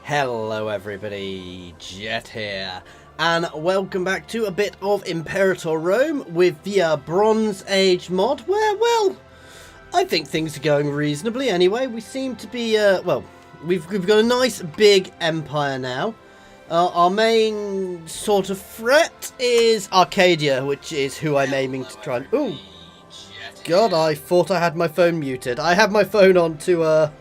Hello everybody, Jet here, and welcome back to a bit of Imperator Rome with the Bronze Age mod, where, well, I think things are going reasonably anyway. We seem to be, well, we've got a nice big empire now. Our main sort of threat is Arcadia, which is who I'm aiming to try and... Ooh! God, I thought I had my phone muted. I had my phone on to,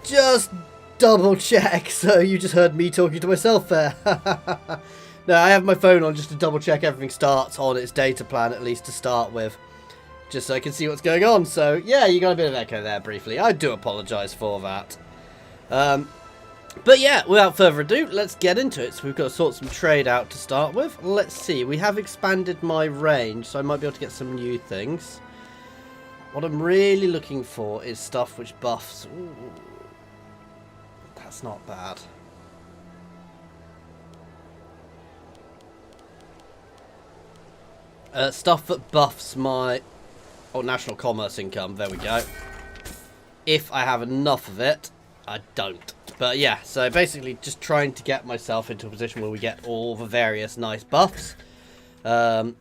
just double check, so you just heard me talking to myself there. No, I have my phone on just to double check everything starts on its data plan, at least to start with. Just so I can see what's going on. So, yeah, you got a bit of echo there briefly. I do apologise for that. But yeah, without further ado, let's get into it. So we've got to sort some trade out to start with. Let's see, we have expanded my range, so I might be able to get some new things. What I'm really looking for is stuff which buffs... Ooh, that's not bad. Stuff that buffs my... Oh, national commerce income. There we go. If I have enough of it, I don't. But yeah, so basically just trying to get myself into a position where we get all the various nice buffs. So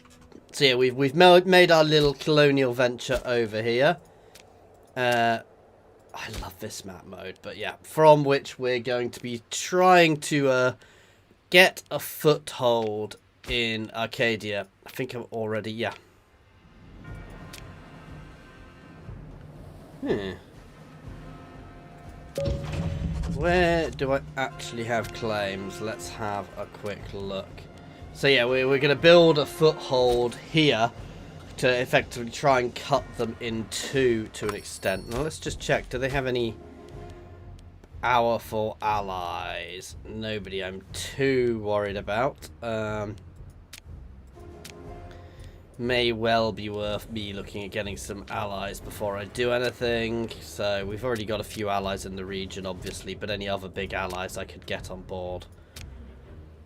yeah, we've made our little colonial venture over here. I love this map mode, but yeah, from which we're going to be trying to get a foothold in Arcadia. I think I'm already, yeah. Where do I actually have claims? Let's have a quick look. So yeah, we're going to build a foothold here to effectively try and cut them in two to an extent. Now let's just check. Do they have any powerful allies? Nobody I'm too worried about. May well be worth me looking at getting some allies before I do anything. So we've already got a few allies in the region, obviously, but any other big allies I could get on board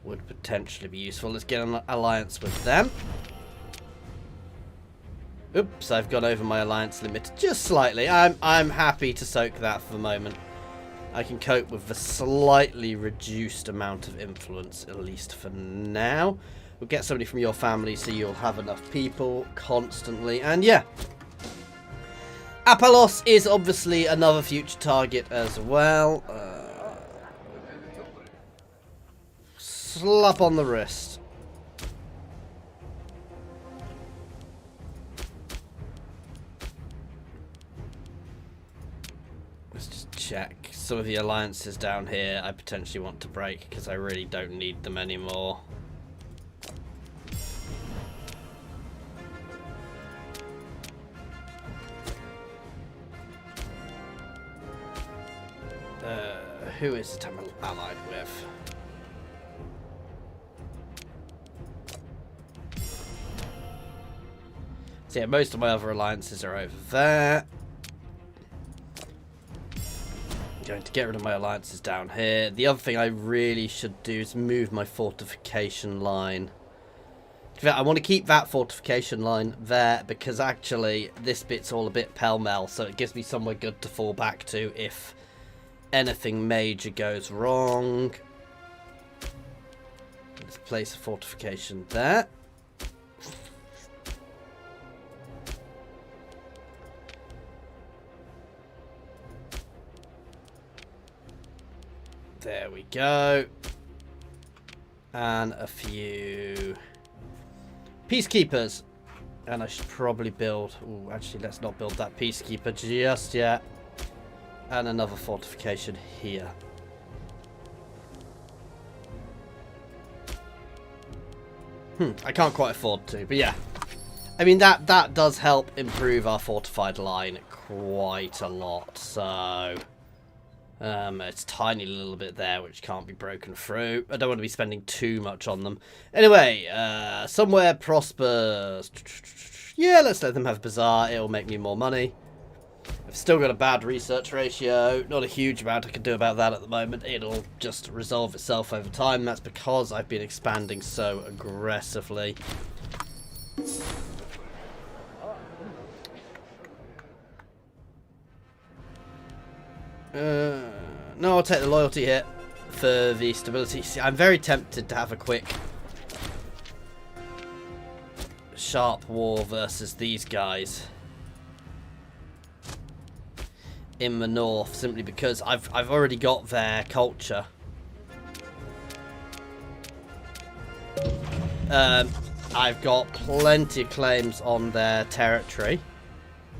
would potentially be useful. Let's get an alliance with them. Oops, I've gone over my alliance limit just slightly. I'm happy to soak that for the moment. I can cope with the slightly reduced amount of influence, at least for now. We'll get somebody from your family so you'll have enough people constantly. And yeah, Apalos is obviously another future target as well. Slap on the wrist. Let's just check. Some of the alliances down here I potentially want to break because I really don't need them anymore. Who is it I'm allied with? So yeah, most of my other alliances are over there. I'm going to get rid of my alliances down here. The other thing I really should do is move my fortification line. I want to keep that fortification line there because actually this bit's all a bit pell-mell, so it gives me somewhere good to fall back to if anything major goes wrong. Let's place a fortification there. There we go. And a few peacekeepers. And I should probably build... Ooh, actually, let's not build that peacekeeper just yet. And another fortification here. I can't quite afford to, but yeah. I mean, that does help improve our fortified line quite a lot, so... it's a tiny little bit there which can't be broken through. I don't want to be spending too much on them. Anyway, somewhere prospers. Yeah, let's let them have Bazaar. It'll make me more money. I've still got a bad research ratio. Not a huge amount I can do about that at the moment. It'll just resolve itself over time. That's because I've been expanding so aggressively. No, I'll take the loyalty hit. for the stability. See, I'm very tempted to have a quick sharp war versus these guys in the north, simply because I've already got their culture. I've got plenty of claims on their territory.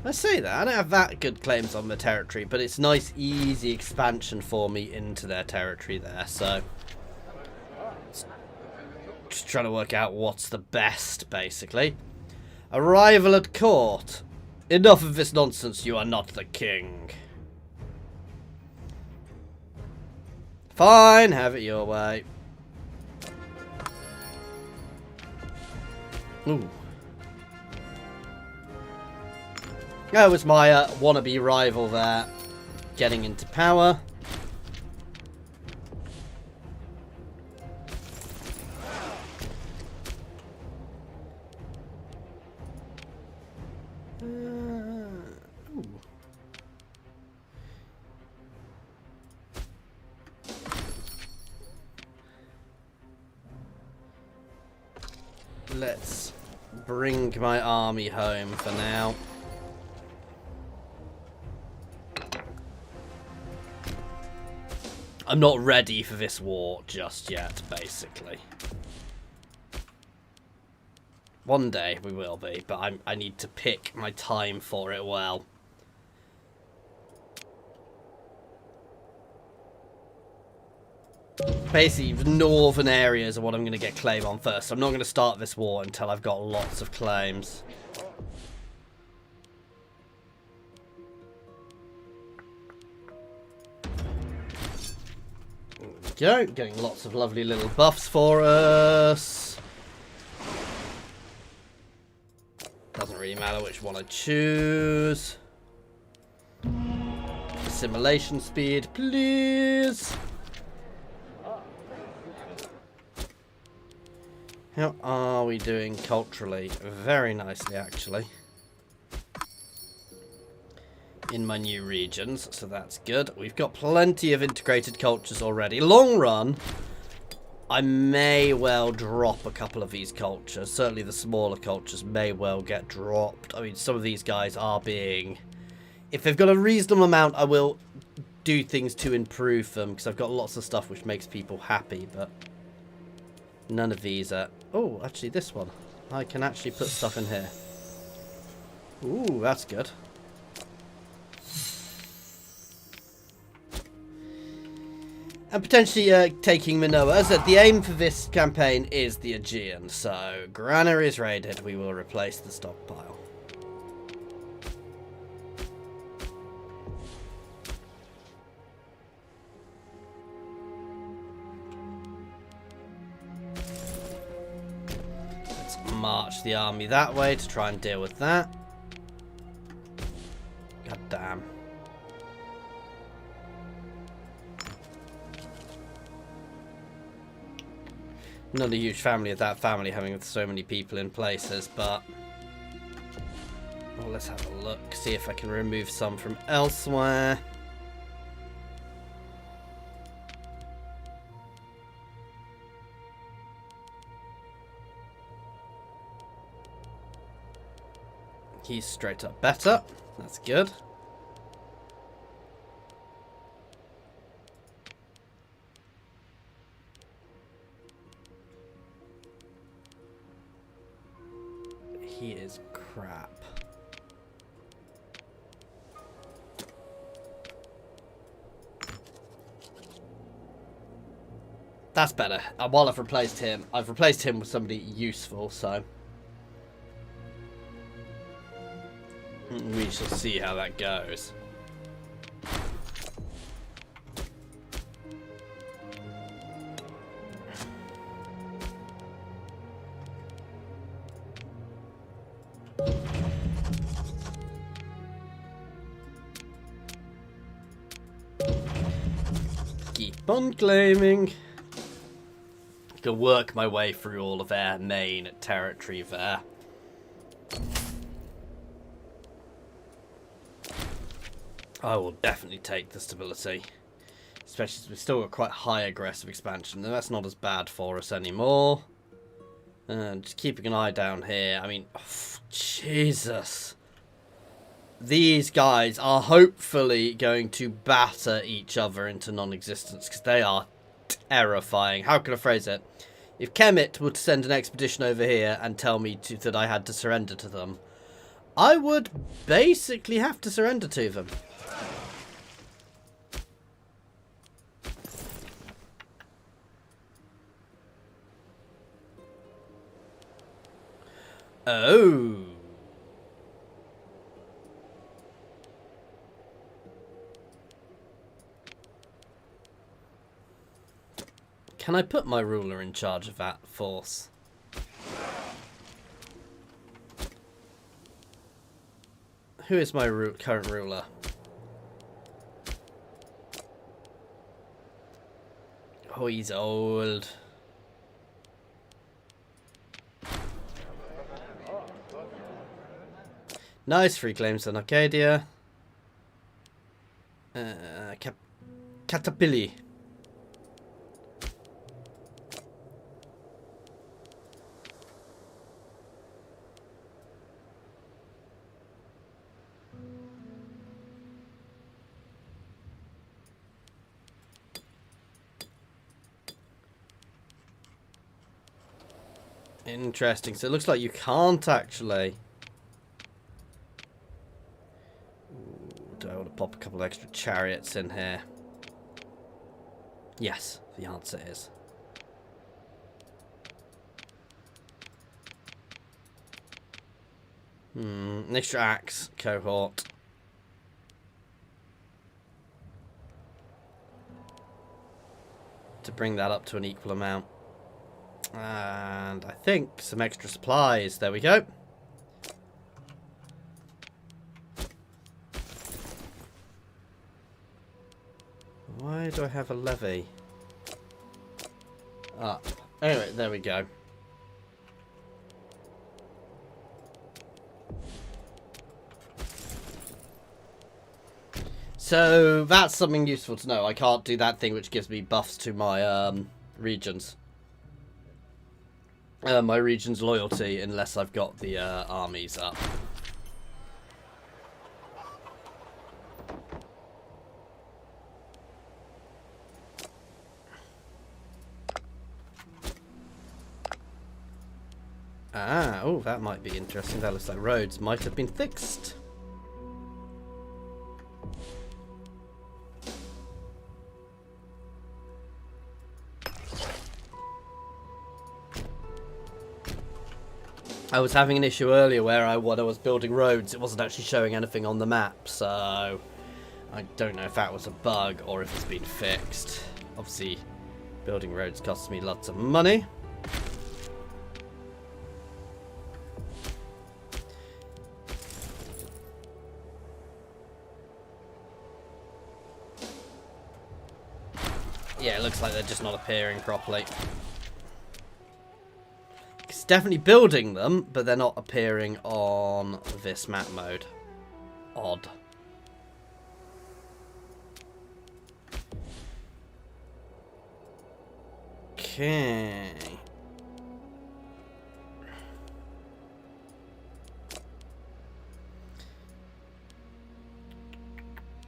I say that, I don't have that good claims on the territory, but it's nice, easy expansion for me into their territory there, so just trying to work out what's the best, basically. Arrival at court. Enough of this nonsense, you are not the king. Fine, have it your way. Ooh. That was my wannabe rival there, getting into power. Let's bring my army home for now. I'm not ready for this war just yet, basically. One day we will be, but I need to pick my time for it well. Basically, the northern areas are what I'm going to get claim on first. I'm not going to start this war until I've got lots of claims. There we go. Getting lots of lovely little buffs for us. Doesn't really matter which one I choose. Assimilation speed, please. How are we doing culturally? Very nicely, actually. In my new regions, so that's good. We've got plenty of integrated cultures already. Long run, I may well drop a couple of these cultures. Certainly the smaller cultures may well get dropped. I mean, some of these guys are being... If they've got a reasonable amount, I will do things to improve them, because I've got lots of stuff which makes people happy, but... None of these are... Oh, actually this one. I can actually put stuff in here. Ooh, that's good. And potentially taking Minoa. As I said, the aim for this campaign is the Aegean. So, granary is raided. We will replace the stockpile. March the army that way to try and deal with that. God damn. Not a huge family of that family having so many people in places, but... Well, let's have a look, see if I can remove some from elsewhere. He's straight up better. That's good. He is crap. That's better. While I've replaced him with somebody useful, so... We shall see how that goes. Keep on claiming. To work my way through all of their main territory there. I will definitely take the stability. especially as we've still got quite high aggressive expansion, and that's not as bad for us anymore. Just keeping an eye down here. I mean, Jesus. These guys are hopefully going to batter each other into non-existence, because they are terrifying. How can I phrase it? If Kemet were to send an expedition over here and tell me that I had to surrender to them, I would basically have to surrender to them. Oh. Can I put my ruler in charge of that force? Who is my current ruler? Oh, he's old. Nice, free claims on Arcadia. Catapili. Interesting. So it looks like you can't actually. Do I want to pop a couple of extra chariots in here? Yes, the answer is. An extra axe cohort. To bring that up to an equal amount. And I think some extra supplies. There we go. Why do I have a levy? Up. Anyway, there we go. So that's something useful to know. I can't do that thing which gives me buffs to my regions. My region's loyalty unless I've got the armies up. Ah, oh, that might be interesting. That looks like roads might have been fixed. I was having an issue earlier where when I was building roads, it wasn't actually showing anything on the map, so I don't know if that was a bug or if it's been fixed. Obviously, building roads costs me lots of money. Yeah, it looks like they're just not appearing properly. It's definitely building them, but they're not appearing on this map mode. Odd. Okay.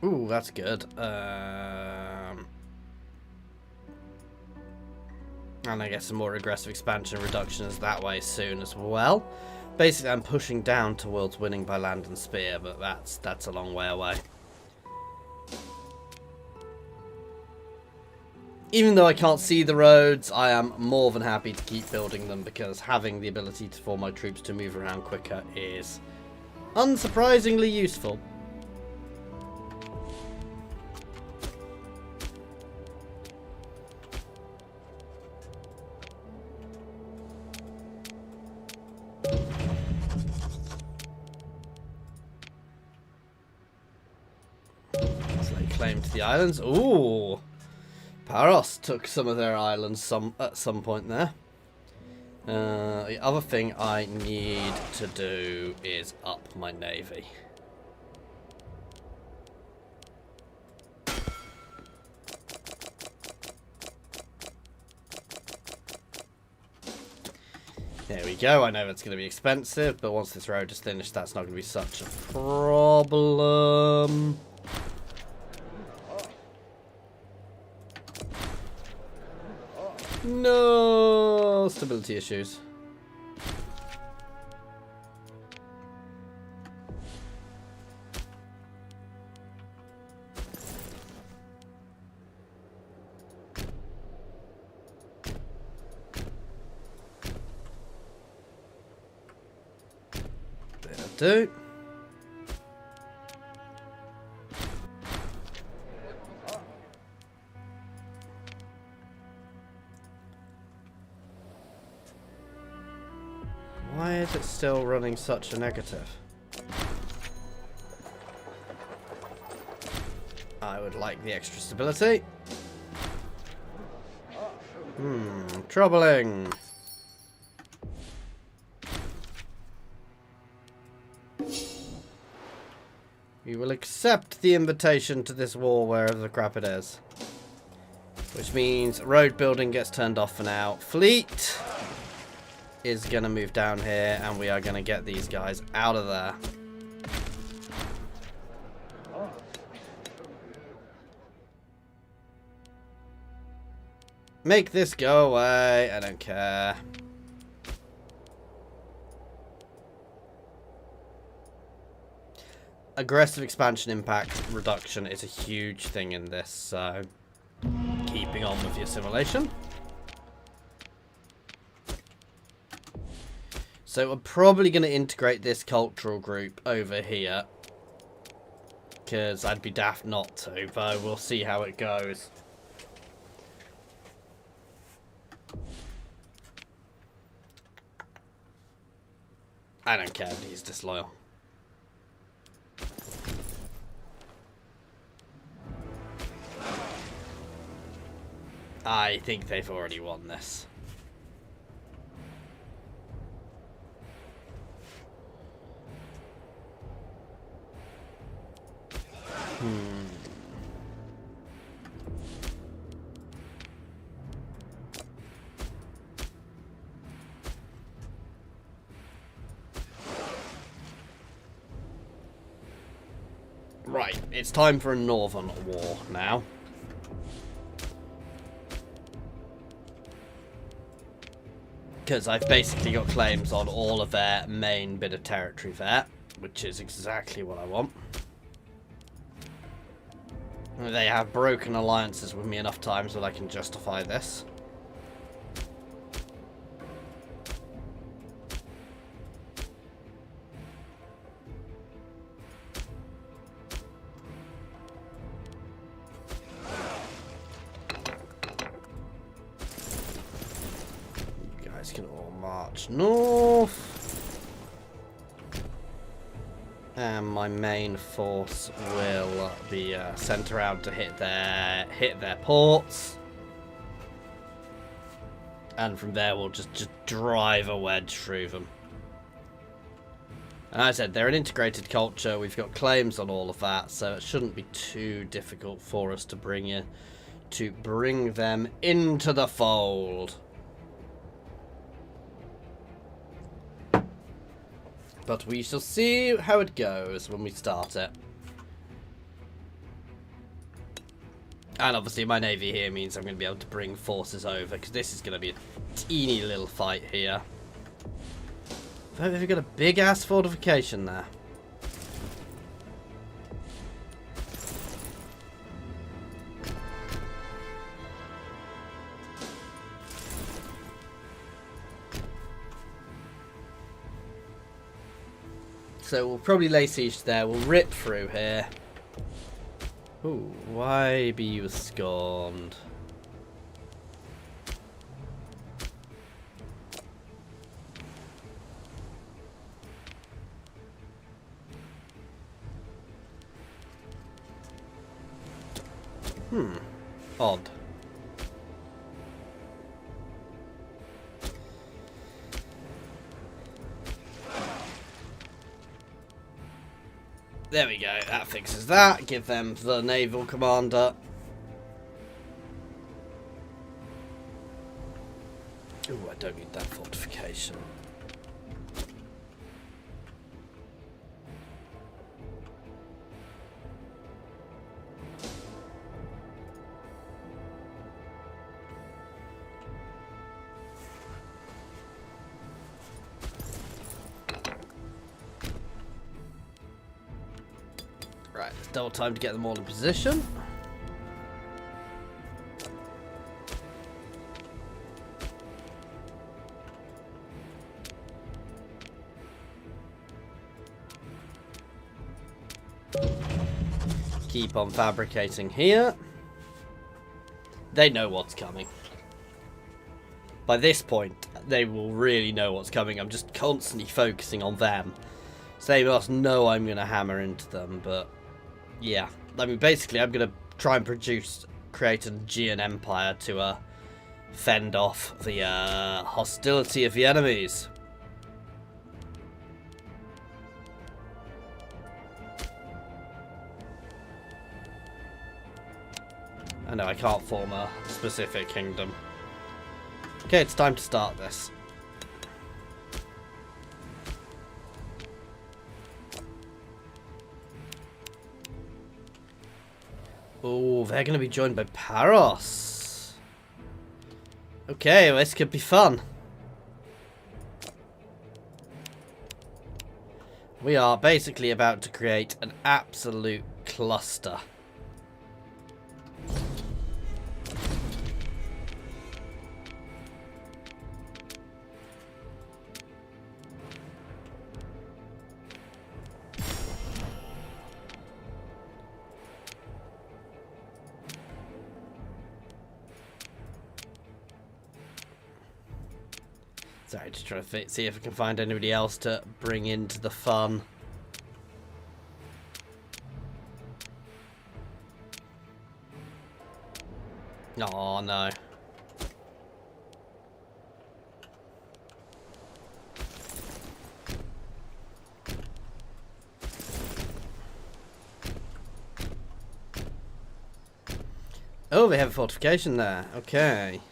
Ooh, that's good. And I guess some more aggressive expansion reductions that way soon as well. Basically, I'm pushing down towards winning by land and spear, but that's a long way away. Even though I can't see the roads, I am more than happy to keep building them because having the ability for my troops to move around quicker is unsurprisingly useful. Claim to the islands. Ooh, Paros took some of their islands at some point there. The other thing I need to do is up my navy. There we go. I know it's going to be expensive, but once this road is finished, that's not going to be such a problem. No stability issues. That'll do. Why is it still running such a negative? I would like the extra stability. Troubling. You will accept the invitation to this war wherever the crap it is. Which means road building gets turned off for now. Fleet is going to move down here, and we are going to get these guys out of there. Make this go away. I don't care. Aggressive expansion impact reduction is a huge thing in this, so keeping on with the assimilation. So we're probably going to integrate this cultural group over here, because I'd be daft not to, but we'll see how it goes. I don't care that he's disloyal. I think they've already won this. Right, it's time for a northern war now. Because I've basically got claims on all of their main bit of territory there, which is exactly what I want. They have broken alliances with me enough times that I can justify this. You guys can all march north. And my main force will be sent around to hit their ports, and from there we'll just drive a wedge through them. And as I said, they're an integrated culture. We've got claims on all of that, so it shouldn't be too difficult for us to bring them into the fold. But we shall see how it goes when we start it. And obviously my navy here means I'm going to be able to bring forces over, because this is going to be a teeny little fight here. Have we got a big ass fortification there? So we'll probably lay siege there. We'll rip through here. Ooh, why be you scorned? Odd. There we go, that fixes that. Give them the naval commander. Ooh, I don't need that fortification. Right, it's double time to get them all in position. Keep on fabricating here. They know what's coming. By this point, they will really know what's coming. I'm just constantly focusing on them. So they must know I'm going to hammer into them, but yeah. I mean, basically, I'm going to try and create an Aegean Empire to fend off the hostility of the enemies. I know I can't form a specific kingdom. Okay, it's time to start this. Oh, they're going to be joined by Paros. Okay, well, this could be fun. We are basically about to create an absolute cluster. Sorry, just trying to see if I can find anybody else to bring into the fun. Oh no. Oh, they have a fortification there. Okay.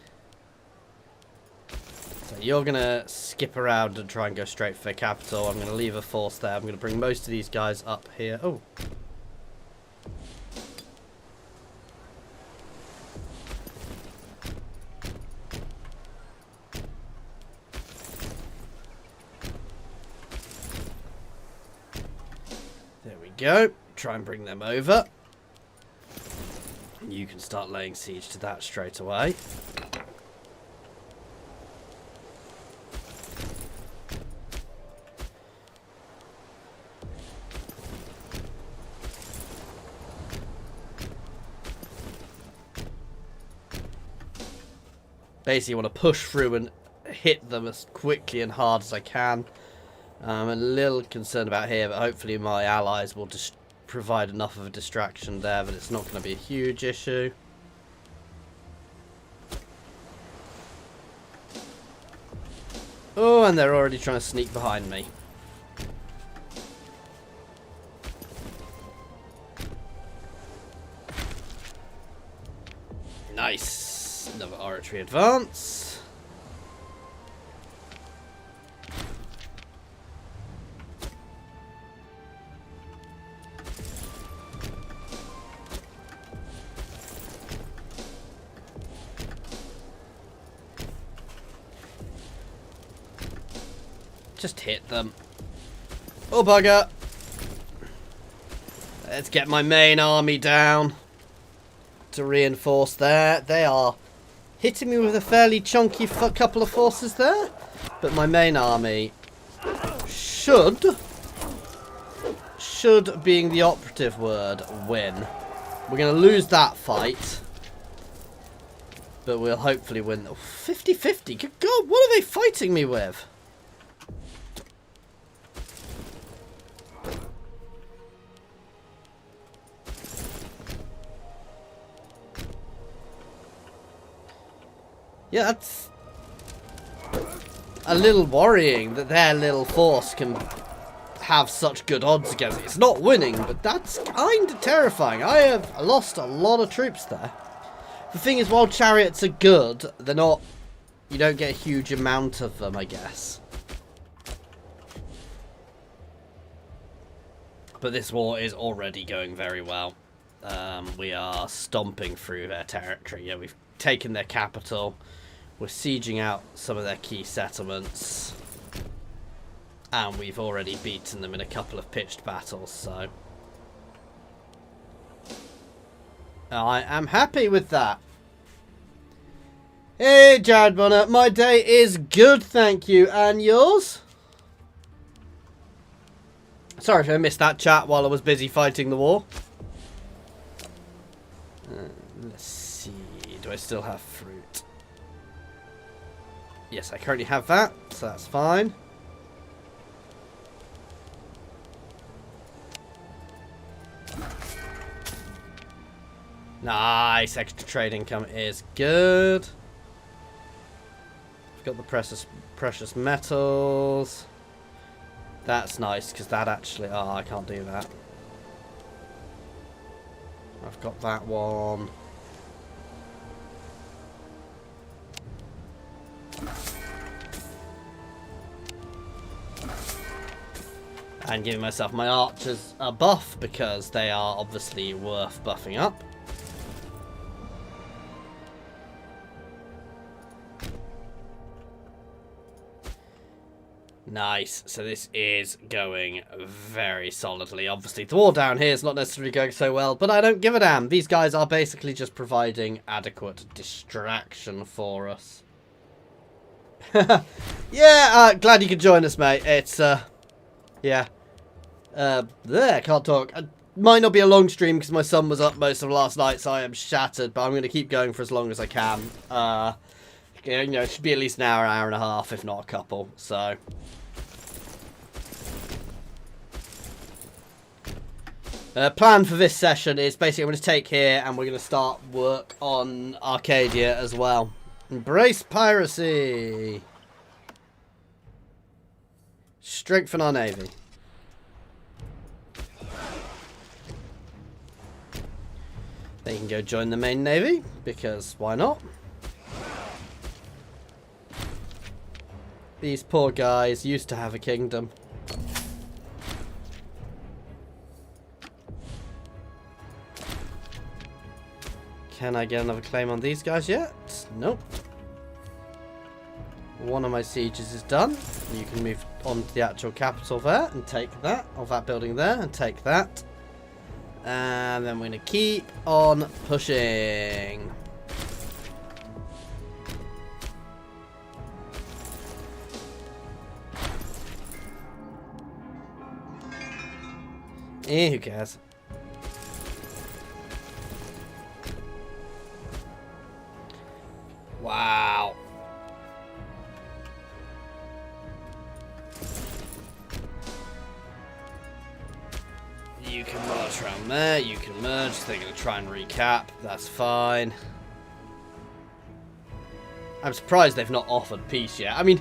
So you're going to skip around and try and go straight for the capital. I'm going to leave a force there. I'm going to bring most of these guys up here. Oh. There we go. Try and bring them over. You can start laying siege to that straight away. Basically, want to push through and hit them as quickly and hard as I can. I'm a little concerned about here, but hopefully my allies will just provide enough of a distraction there that it's not going to be a huge issue. Oh, and they're already trying to sneak behind me. Nice. Another oratory advance. Just hit them. Oh, bugger. Let's get my main army down to reinforce there. They are hitting me with a fairly chunky couple of forces there. But my main army should, being the operative word, win. We're going to lose that fight. But we'll hopefully win. 50-50. Good God, what are they fighting me with? Yeah, that's a little worrying that their little force can have such good odds against it. It's not winning, but that's kind of terrifying. I have lost a lot of troops there. The thing is, while chariots are good, they're not... You don't get a huge amount of them, I guess. But this war is already going very well. We are stomping through their territory. Yeah, we've taken their capital. We're sieging out some of their key settlements. And we've already beaten them in a couple of pitched battles, so... I am happy with that. Hey, Jared Bonner. My day is good, thank you. And yours? Sorry if I missed that chat while I was busy fighting the war. Let's see. Do I still have fruit? Yes, I currently have that, so that's fine. Nice. Extra trade income is good. I've got the precious metals. That's nice, because that actually... Oh, I can't do that. I've got that one. And giving myself my archers a buff, because they are obviously worth buffing up. Nice. So this is going very solidly. Obviously, the war down here is not necessarily going so well, but I don't give a damn. These guys are basically just providing adequate distraction for us. Yeah, glad you could join us, mate. It's, yeah. There, can't talk. It might not be a long stream because my son was up most of last night, so I am shattered, but I'm going to keep going for as long as I can. You know, it should be at least an hour, hour and a half, if not a couple, so... plan for this session is basically I'm going to take here and we're going to start work on Arcadia as well. Embrace piracy! Strengthen our navy. Then you can go join the main navy, because why not? These poor guys used to have a kingdom. Can I get another claim on these guys yet? Nope. One of my sieges is done. You can move on to the actual capital there and take that. Of that building there and take that. And then we're going to keep on pushing. Who cares? Wow. You can march around there, you can merge, they're going to try and recap, that's fine. I'm surprised they've not offered peace yet. I mean,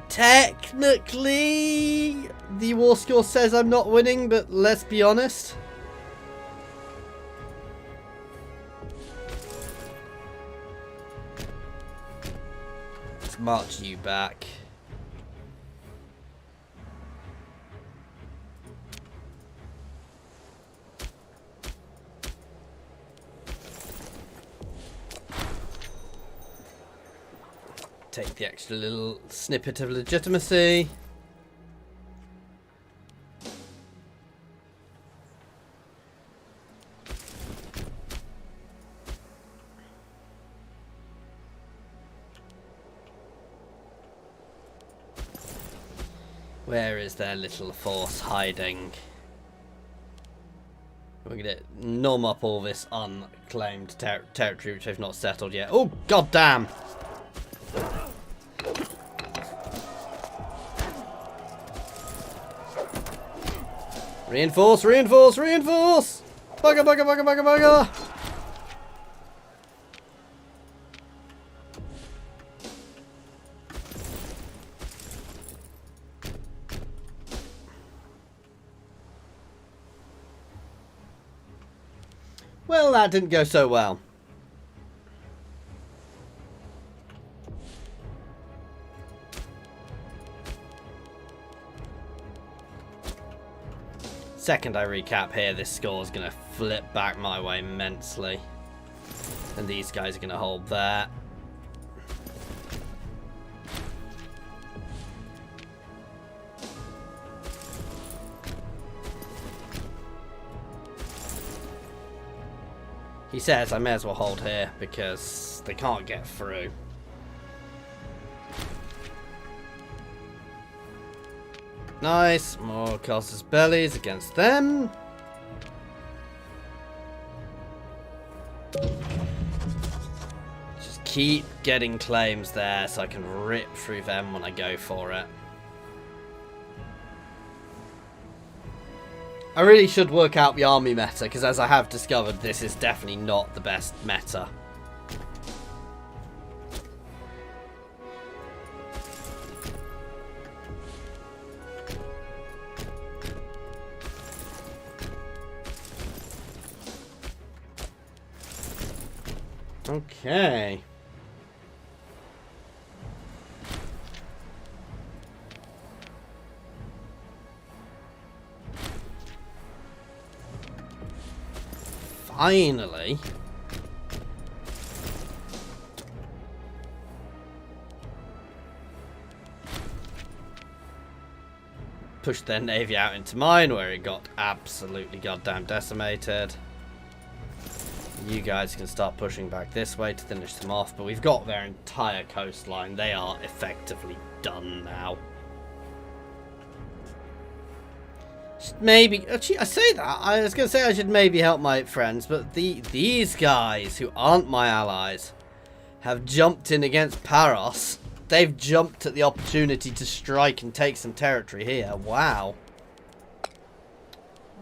technically, the war score says I'm not winning, but let's be honest. Let's march you back. Take the extra little snippet of legitimacy. Where is their little force hiding? We're going to nom up all this unclaimed territory which they've not settled yet. Oh, goddamn! Reinforce, reinforce, reinforce! Bugger, bugger, bugger, bugger, bugger! Well, that didn't go so well. Second I recap here, this score is going to flip back my way immensely. And these guys are going to hold that. He says I may as well hold here because they can't get through. Nice. More casters' bellies against them. Just keep getting claims there so I can rip through them when I go for it. I really should work out the army meta, because as I have discovered, this is definitely not the best meta. Okay. Finally. Pushed their navy out into mine, where it got absolutely goddamn decimated. You guys can start pushing back this way to finish them off, but we've got their entire coastline. They are effectively done now. Maybe, actually, I say that, I was going to say I should maybe help my friends, but these guys, who aren't my allies, have jumped in against Paros. They've jumped at the opportunity to strike and take some territory here. Wow.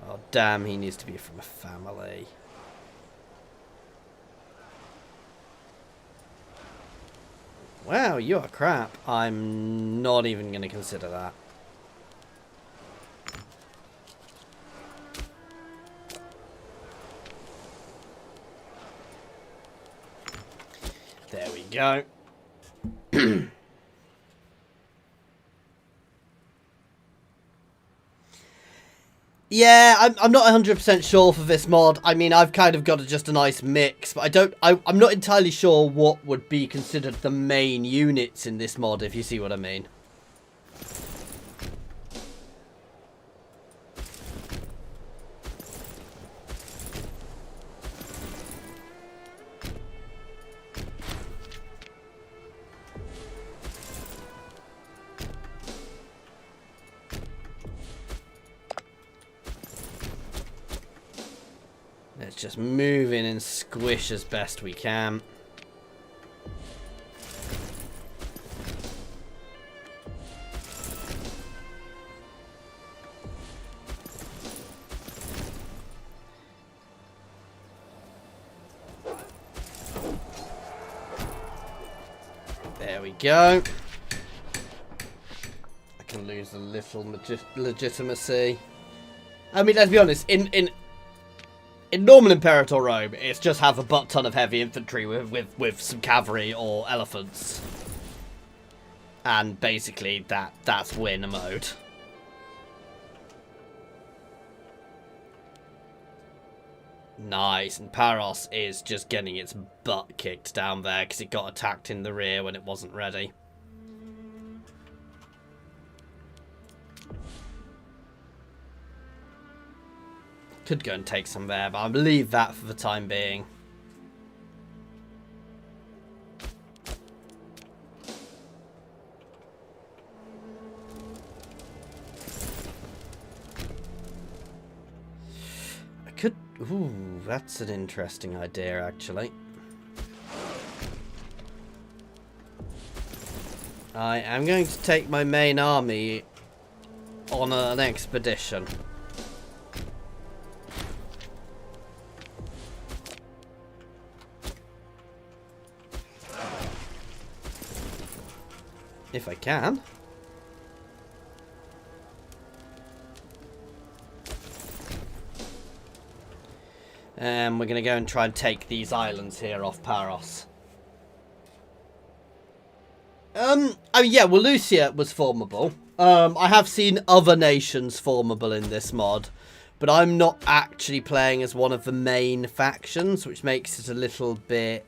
Oh, damn, he needs to be from a family. Wow, you are crap. I'm not even going to consider that. There we go. Yeah, I'm not 100% sure for this mod. I mean, I've kind of got just a nice mix, but I'm not entirely sure what would be considered the main units in this mod, if you see what I mean. Let's just move in and squish as best we can. There we go. I can lose a little legitimacy. I mean, let's be honest, in normal Imperator Rome, it's just have a butt ton of heavy infantry with some cavalry or elephants. And basically, that's win mode. Nice, and Paros is just getting its butt kicked down there because it got attacked in the rear when it wasn't ready. Could go and take some there, but I'll leave that for the time being. I could... Ooh, that's an interesting idea, actually. I am going to take my main army on an expedition. If I can. We're going to go and try and take these islands here off Paros. I mean, yeah, Wallachia was formable. I have seen other nations formable in this mod, but I'm not actually playing as one of the main factions, which makes it a little bit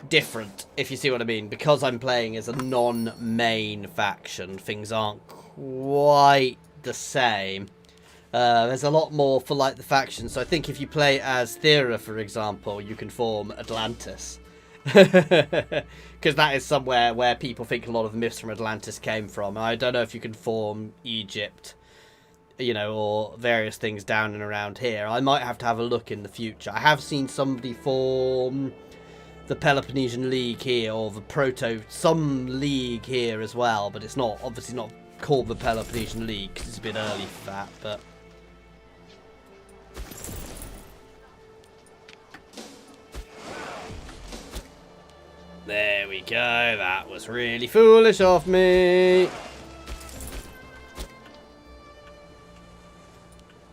different, if you see what I mean. Because I'm playing as a non-main faction, things aren't quite the same. There's a lot more for like the factions. So I think if you play as Thera, for example, you can form Atlantis. Because that is somewhere where people think a lot of the myths from Atlantis came from. I don't know if you can form Egypt, you know, or various things down and around here. I might have to have a look in the future. I have seen somebody form the Peloponnesian League here, or the some league here as well, but it's not, obviously not called the Peloponnesian League because it's a bit early for that, but... There we go, that was really foolish of me.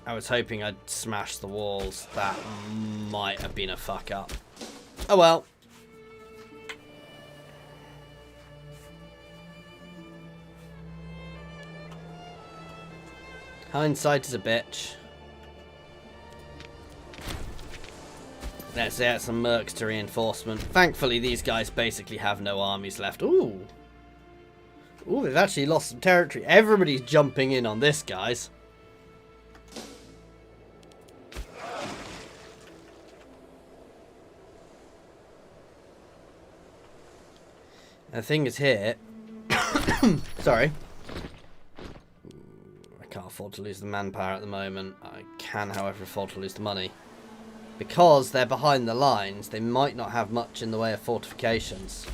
I was hoping I'd smash the walls. That might have been a fuck up. Oh well. Hindsight is a bitch. Let's add some mercs to reinforcement. Thankfully, these guys basically have no armies left. Ooh. Ooh, they've actually lost some territory. Everybody's jumping in on this, guys. The thing is here... Sorry. I can't afford to lose the manpower at the moment. I can, however, afford to lose the money. Because they're behind the lines, they might not have much in the way of fortifications.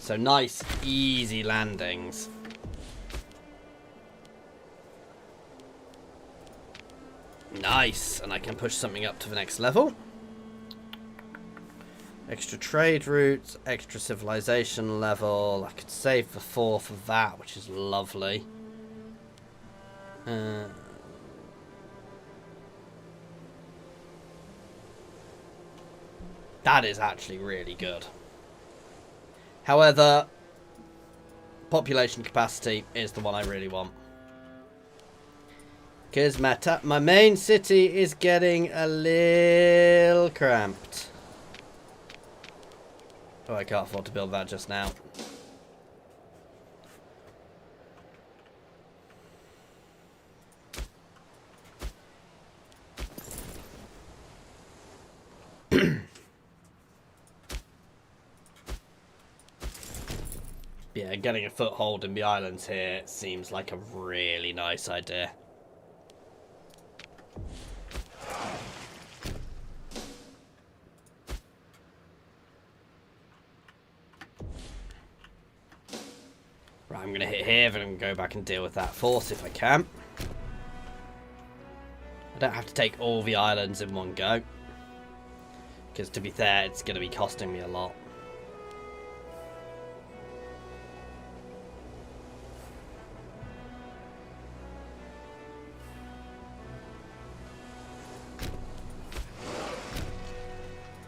So nice, easy landings. Nice, and I can push something up to the next level. Extra trade routes, extra civilization level. I could save the 4 for that, which is lovely. That is actually really good. However, population capacity is the one I really want. Because my main city is getting a little cramped. Oh, I can't afford to build that just now. Yeah, getting a foothold in the islands here seems like a really nice idea. Right, I'm going to hit here, then I'm going to go back and deal with that force if I can. I don't have to take all the islands in one go. Because to be fair, it's going to be costing me a lot.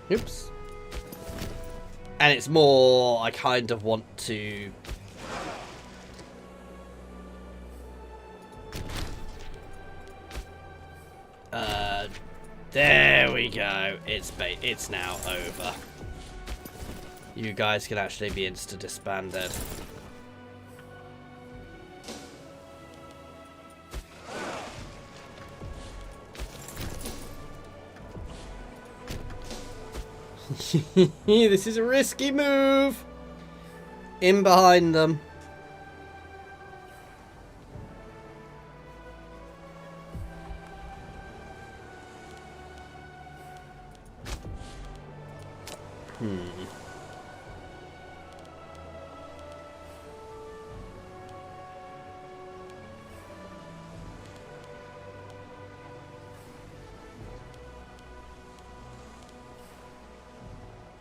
Oops. And it's more, I kind of want to... there we go. It's now over. You guys can actually be insta-disbanded. This is a risky move. In behind them.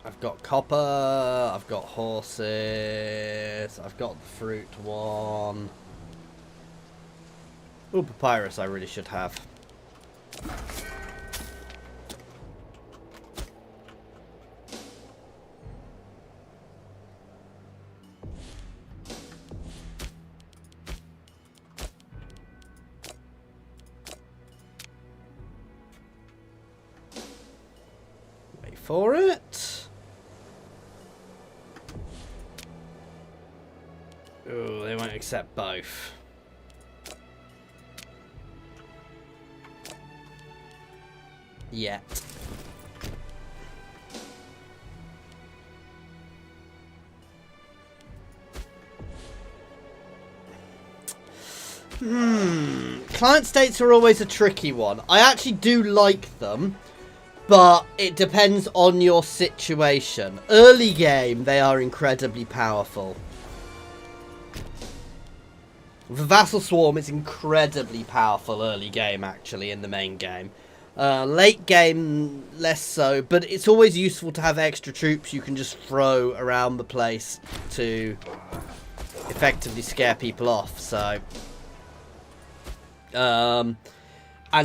I've got copper, I've got horses, I've got the fruit one. Ooh, papyrus I really should have. Wait for it. Oh, they won't accept both. yet. Client states are always a tricky one. I actually do like them, but it depends on your situation. Early game, they are incredibly powerful. The Vassal Swarm is incredibly powerful early game, actually, in the main game. Late game, less so, but it's always useful to have extra troops you can just throw around the place to effectively scare people off, so... and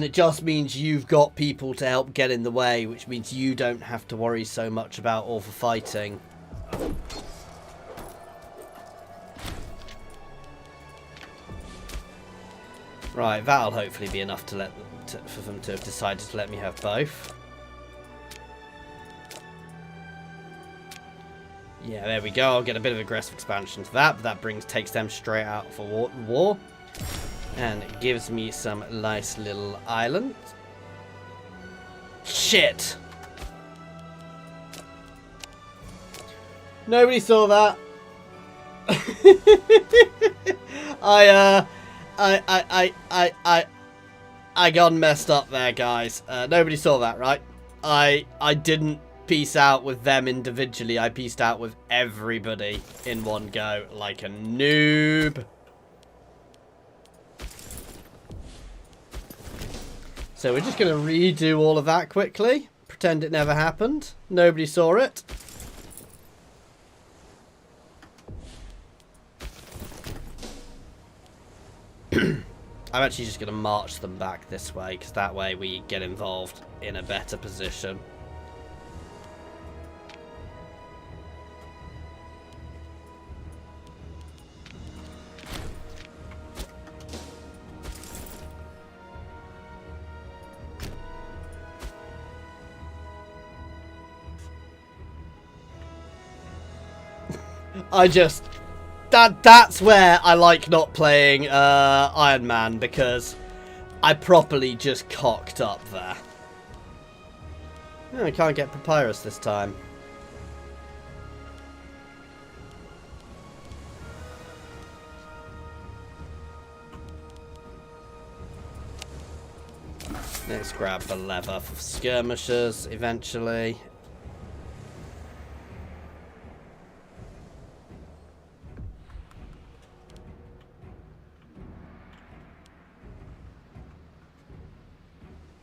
it just means you've got people to help get in the way, which means you don't have to worry so much about all the fighting. Right, that'll hopefully be enough to let them for them to have decided to let me have both. Yeah, there we go. I'll get a bit of aggressive expansion to that, but that takes them straight out of war. And it gives me some nice little island. Shit! Nobody saw that. I got messed up there, guys. Nobody saw that, right? I didn't peace out with them individually. I peaced out with everybody in one go, like a noob. So we're just going to redo all of that quickly. Pretend it never happened. Nobody saw it. I'm actually just going to march them back this way, because that way we get involved in a better position. That's where I like not playing Iron Man, because I properly just cocked up there. No, I can't get Papyrus this time. Let's grab the lever for skirmishers eventually.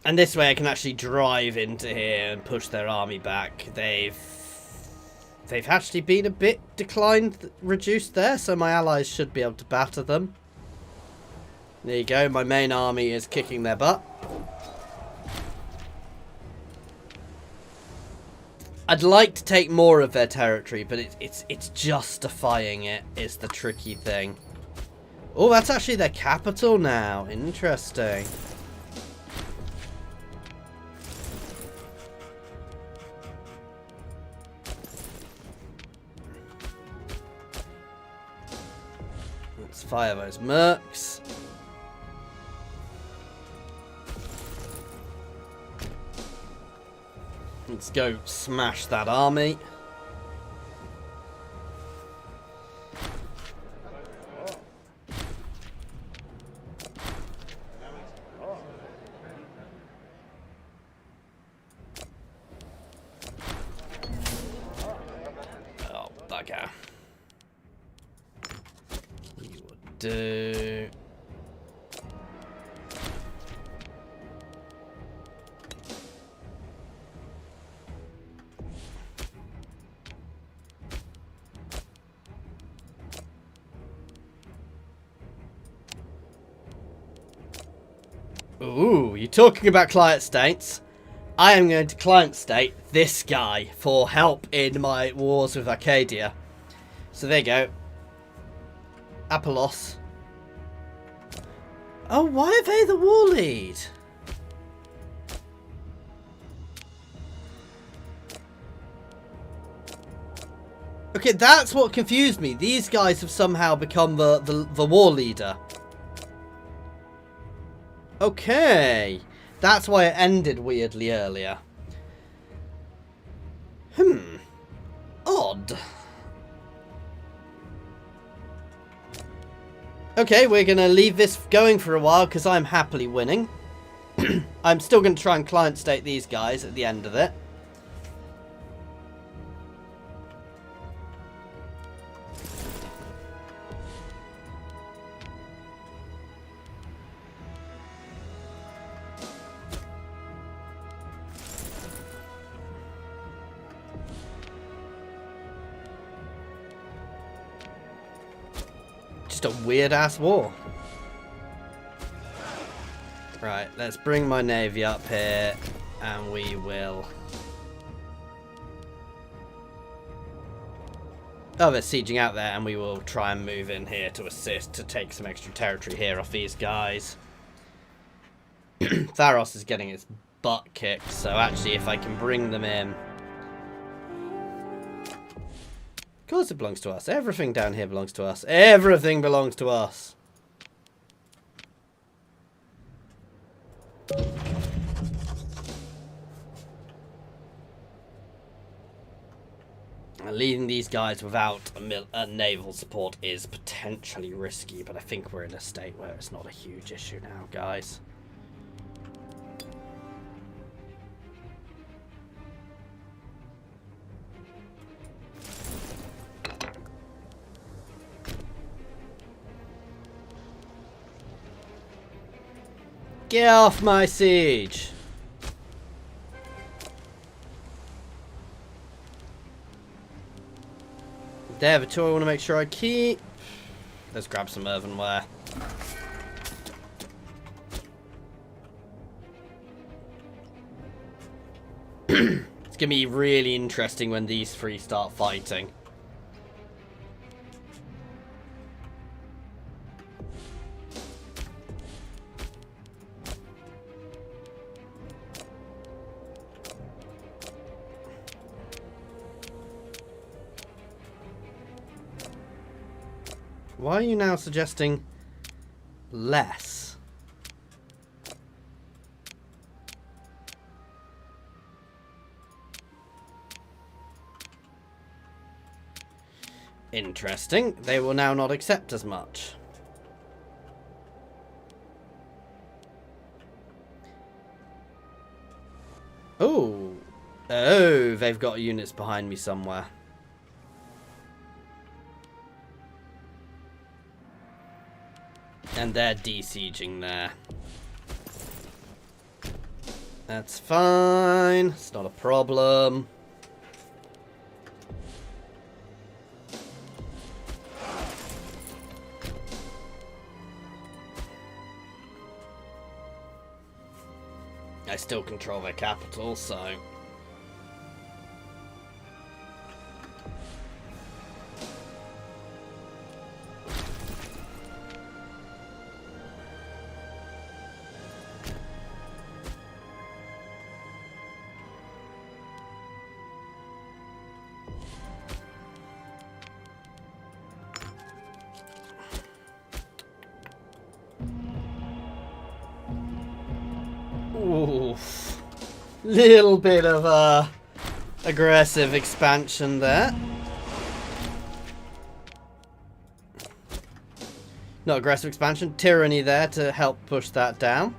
And this way I can actually drive into here and push their army back. They've actually been a bit reduced there, so my allies should be able to batter them. There you go, my main army is kicking their butt. I'd like to take more of their territory, but it's justifying it is the tricky thing. Oh, that's actually their capital now. Interesting. Let's fire those mercs. Let's go smash that army. Oh, bugger. You would do... Ooh, you're talking about client states. I am going to client state this guy for help in my wars with Arcadia. So there you go. Apollos. Oh, why are they the war lead? Okay, that's what confused me. These guys have somehow become the war leader. Okay. That's why it ended weirdly earlier. Odd. Okay, we're going to leave this going for a while because I'm happily winning. I'm still going to try and client state these guys at the end of it. Just a weird-ass war. Right, let's bring my navy up here, and we will... Oh, they're sieging out there, and we will try and move in here to assist, to take some extra territory here off these guys. Tharos is getting its butt kicked, so actually if I can bring them in... Of course it belongs to us. Everything down here belongs to us. Everything belongs to us. Leading these guys without a naval support is potentially risky, but I think we're in a state where it's not a huge issue now, guys. Get off my siege! There, the two I want to make sure I keep. Let's grab some earthenware. It's going to be really interesting when these three start fighting. Why are you now suggesting less? Interesting. They will now not accept as much. Oh. Oh, they've got units behind me somewhere. And they're de-sieging there. That's fine. It's not a problem. I still control their capital, so... Oof. Little bit of aggressive expansion there. Not aggressive expansion, tyranny there to help push that down.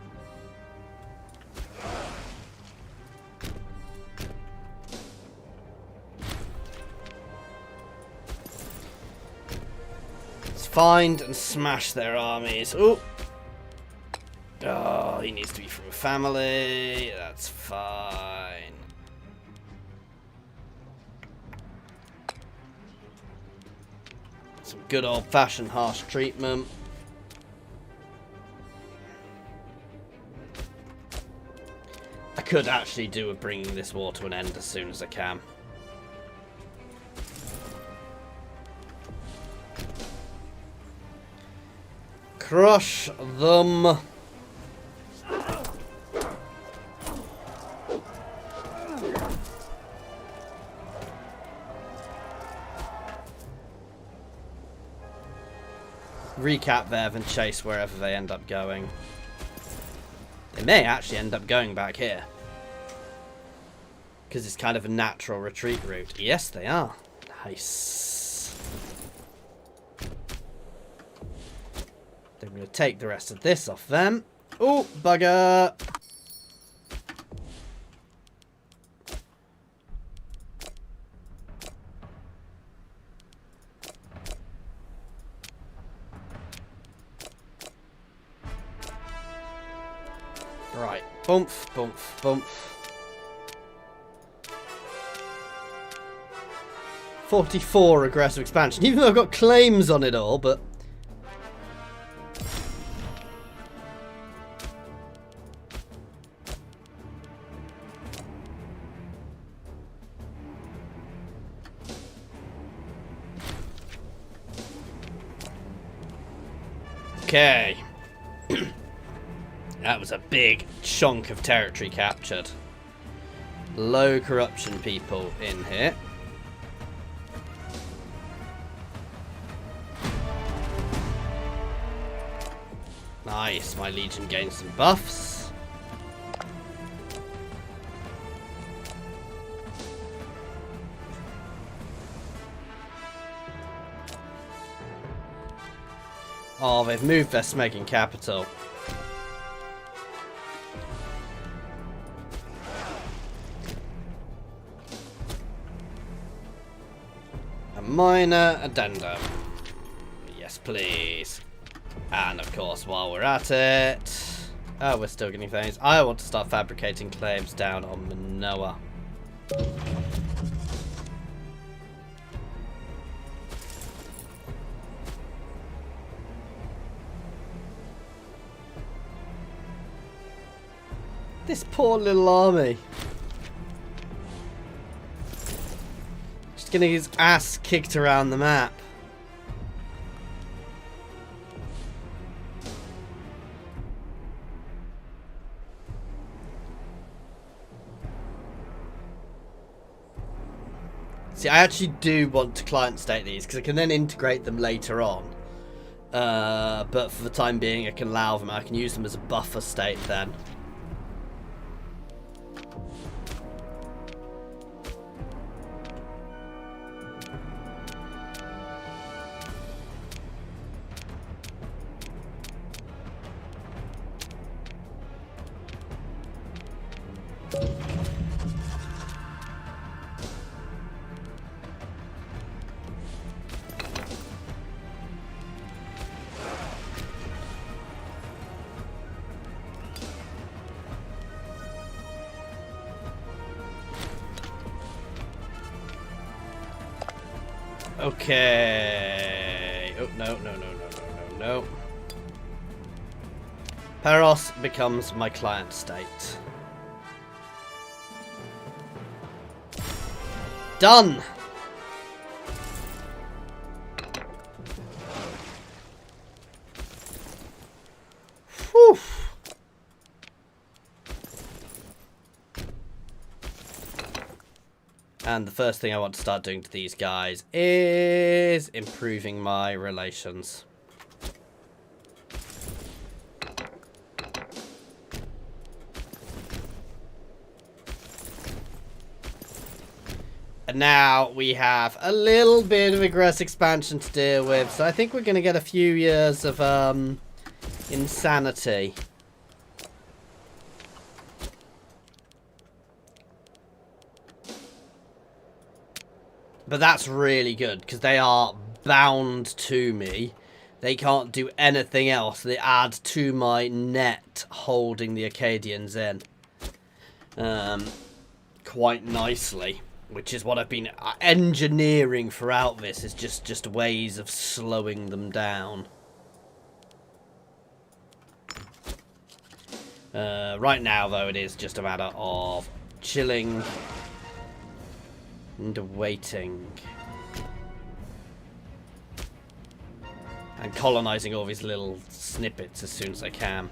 Let's find and smash their armies. Ooh. Oh, he needs to be from a family. That's fine. Some good old-fashioned harsh treatment. I could actually do with bringing this war to an end as soon as I can. Crush them. Recap there and chase wherever they end up going. They may actually end up going back here. Because it's kind of a natural retreat route. Yes, they are. Nice. Then we're going to take the rest of this off them. Oh, bugger. Right. Bump, bump, bump. 44 aggressive expansion. Even though I've got claims on it all, but... Okay. That was a big chunk of territory captured. Low corruption people in here. Nice, my legion gained some buffs. Oh, they've moved their smoking capital. A minor addendum. Yes, please. And of course, while we're at it... Oh, we're still getting things. I want to start fabricating claims down on Manoa. This poor little army. Just getting his ass kicked around the map. See, I actually do want to client state these because I can then integrate them later on. But for the time being, I can allow them. I can use them as a buffer state then. Okay. Oh, no. Peros becomes my client state. Done! Whew. And the first thing I want to start doing to these guys is improving my relations. And now we have a little bit of aggressive expansion to deal with. So I think we're going to get a few years of insanity. But that's really good, because they are bound to me. They can't do anything else. They add to my net holding the Acadians in. Quite nicely. Which is what I've been engineering throughout this, is just ways of slowing them down. Right now, though, it is just a matter of chilling and waiting. And colonising all these little snippets as soon as I can.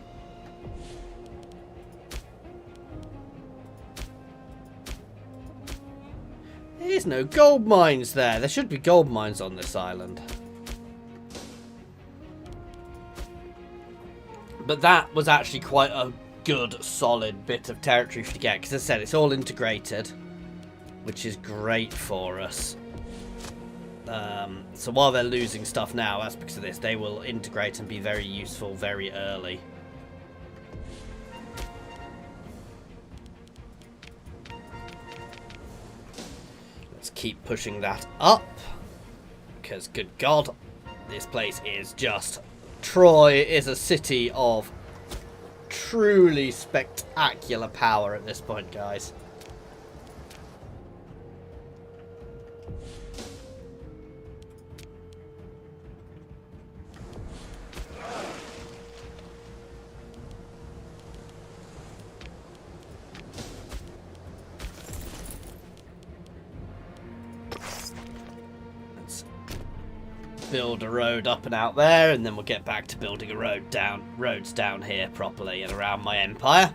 There's no gold mines there. There should be gold mines on this island. But that was actually quite a good, solid bit of territory to get. Because as I said, it's all integrated, which is great for us. So while they're losing stuff now, that's because of this. They will integrate and be very useful very early. Let's keep pushing that up. Because, good God, this place is just... Troy is a city of truly spectacular power at this point, guys. Build a road up and out there, and then we'll get back to building a roads down here properly and around my empire.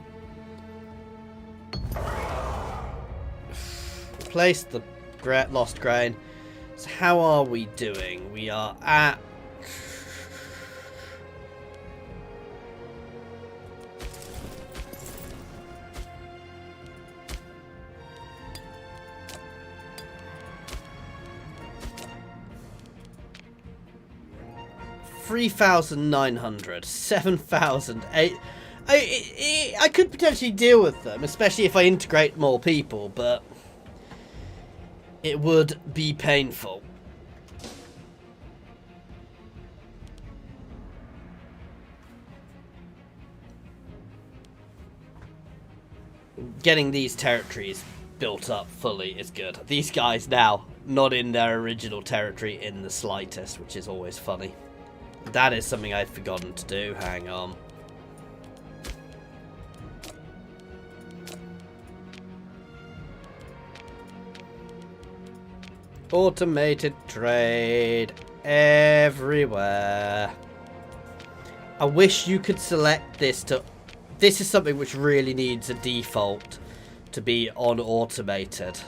Replace the lost grain. So how are we doing? We are at 3,900, 7,008. I could potentially deal with them, especially if I integrate more people, but it would be painful. Getting these territories built up fully is good. These guys now, not in their original territory in the slightest, which is always funny. That is something I'd forgotten to do. Hang on. Automated trade everywhere. I wish you could select this to... This is something which really needs a default to be on automated.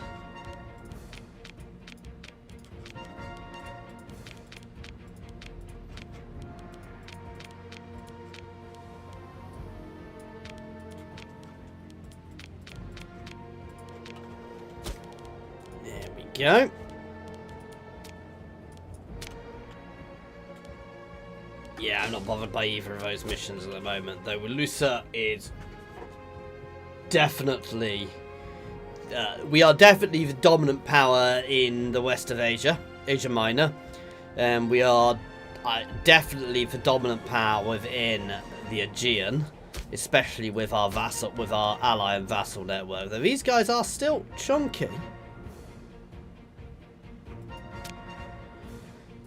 There we go. Yeah, I'm not bothered by either of those missions at the moment, though Walusa is definitely... we are definitely the dominant power in the west of Asia, Asia Minor. We are definitely the dominant power within the Aegean, especially with our ally and vassal network. Though these guys are still chunky.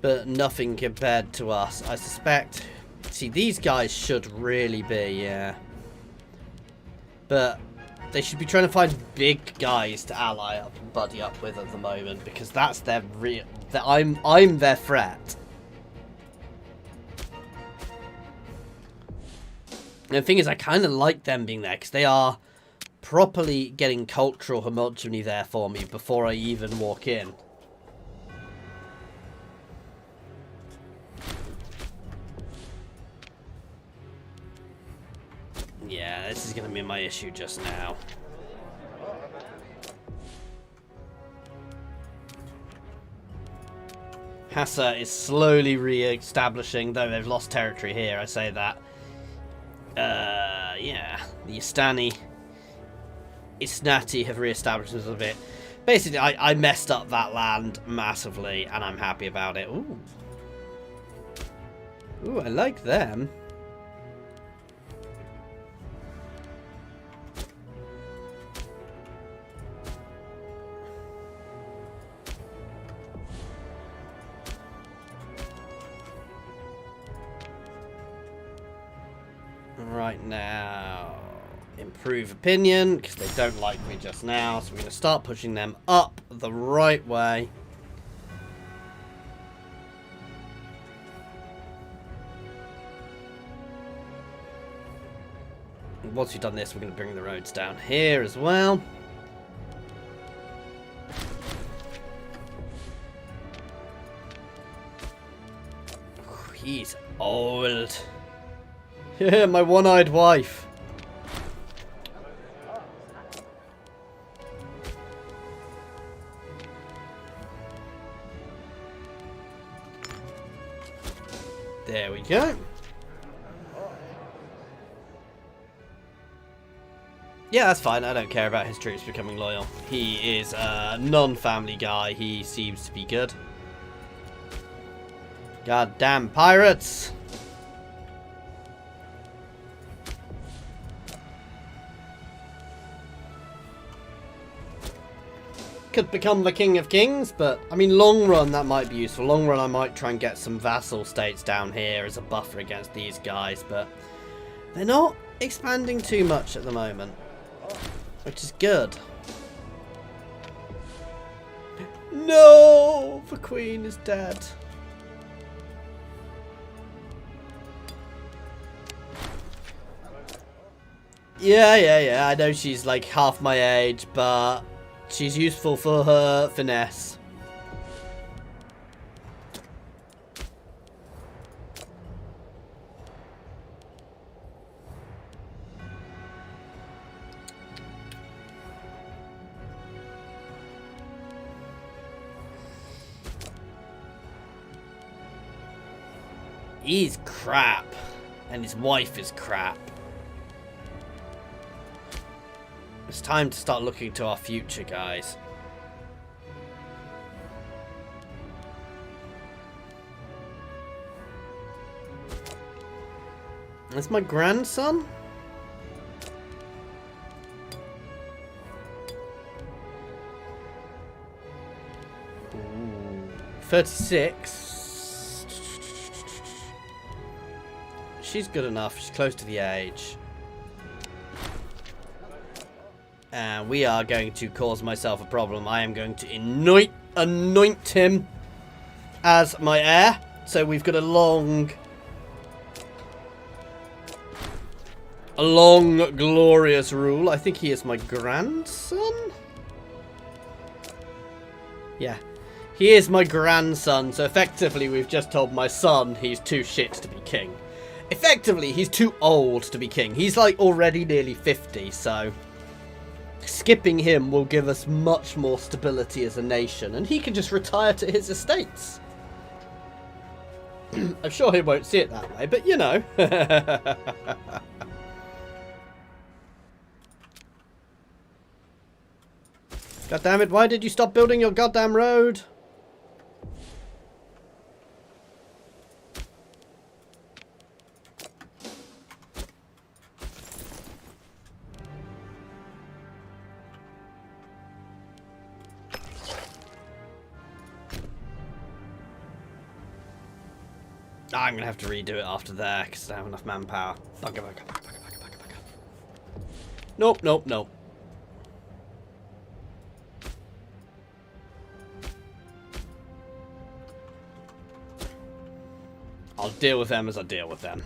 But nothing compared to us, I suspect. See, these guys should really be, yeah. But they should be trying to find big guys to ally up and buddy up with at the moment, because that's their real... I'm their threat. And the thing is, I kind of like them being there, because they are properly getting cultural homogeneity there for me before I even walk in. Yeah, this is going to be my issue just now. Hassa is slowly re-establishing, though they've lost territory here, I say that. Yeah, the Isnati have re-established themselves a bit. Basically, I messed up that land massively, and I'm happy about it. Ooh. Ooh, I like them. Right now, improve opinion, because they don't like me just now, so we're going to start pushing them up the right way. And once we've done this, we're going to bring the roads down here as well. He's old. Yeah, my one-eyed wife. There we go. Yeah, that's fine. I don't care about his troops becoming loyal. He is a non-family guy. He seems to be good. Goddamn pirates! Could become the King of Kings, but I mean, long run that might be useful. Long run I might try and get some vassal states down here as a buffer against these guys, but they're not expanding too much at the moment, which is good. No, the Queen is dead. Yeah, I know she's like half my age, but she's useful for her finesse. He's crap, and his wife is crap. It's time to start looking to our future, guys. That's my grandson? Ooh, 36. She's good enough. She's close to the age. And we are going to cause myself a problem. I am going to anoint him as my heir. So we've got a long, glorious rule. I think he is my grandson. Yeah, he is my grandson. So effectively, we've just told my son he's too shit to be king. Effectively, he's too old to be king. He's like already nearly 50, so skipping him will give us much more stability as a nation, and he can just retire to his estates. I'm sure he won't see it that way, but you know. God damn it, why did you stop building your goddamn road? I'm going to have to redo it after there because I don't have enough manpower. Bugger. Nope. I'll deal with them as I deal with them.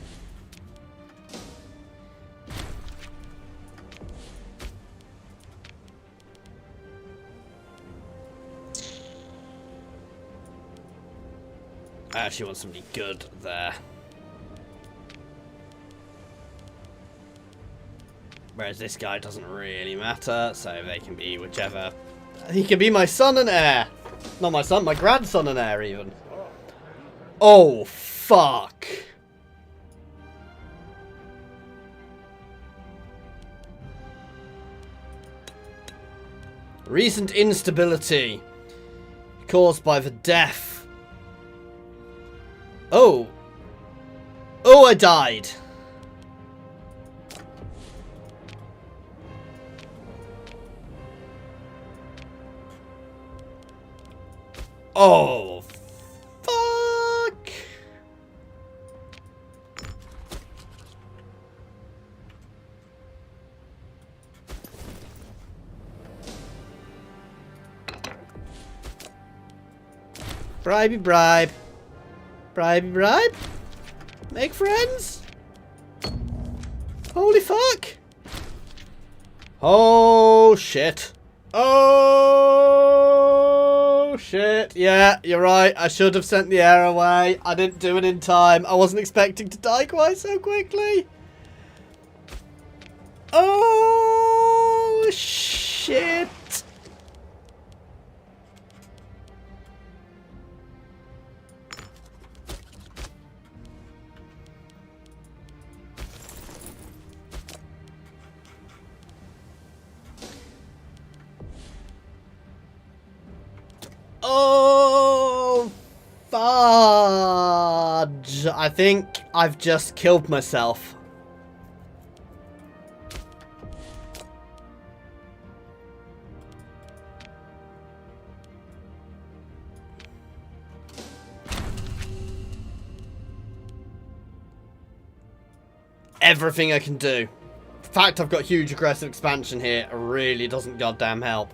I actually want somebody good there. Whereas this guy doesn't really matter, so they can be whichever. He can be my son and heir. Not my son, my grandson and heir even. Oh, fuck. Recent instability caused by the death. Oh, I died. Oh, fuck. Bribe. Bribe? Make friends? Holy fuck! Oh shit. Oh shit. Yeah, you're right. I should have sent the heir away. I didn't do it in time. I wasn't expecting to die quite so quickly. Oh shit. Oh, fudge. I think I've just killed myself. Everything I can do. The fact I've got huge aggressive expansion here really doesn't goddamn help.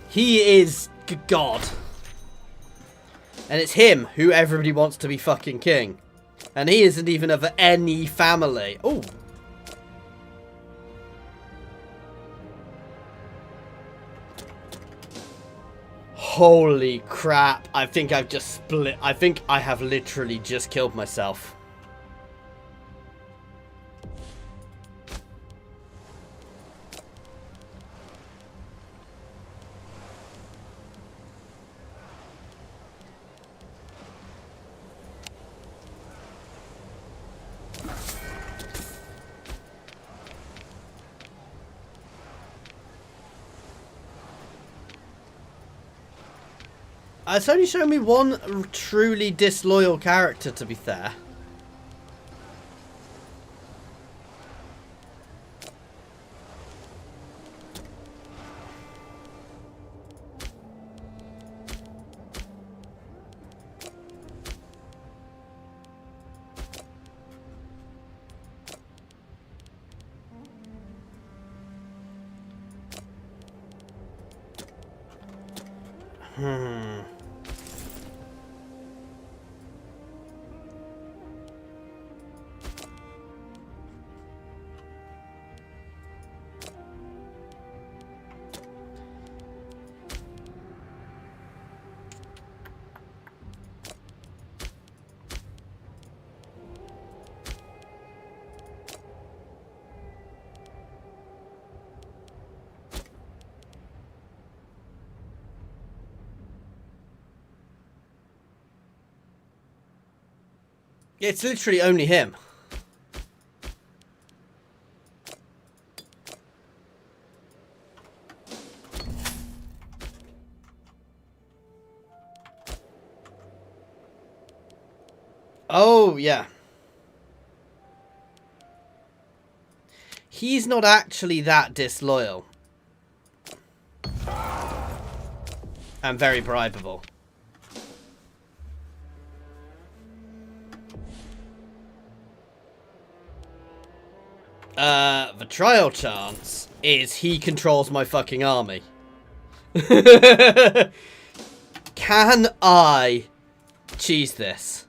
He is God. And it's him who everybody wants to be fucking king. And he isn't even of any family. Oh. Holy crap. I think I've just split. I think I have literally just killed myself. It's only shown me one truly disloyal character, to be fair. It's literally only him. Oh, yeah. He's not actually that disloyal. And very bribable. The trial chance is he controls my fucking army. Can I cheese this?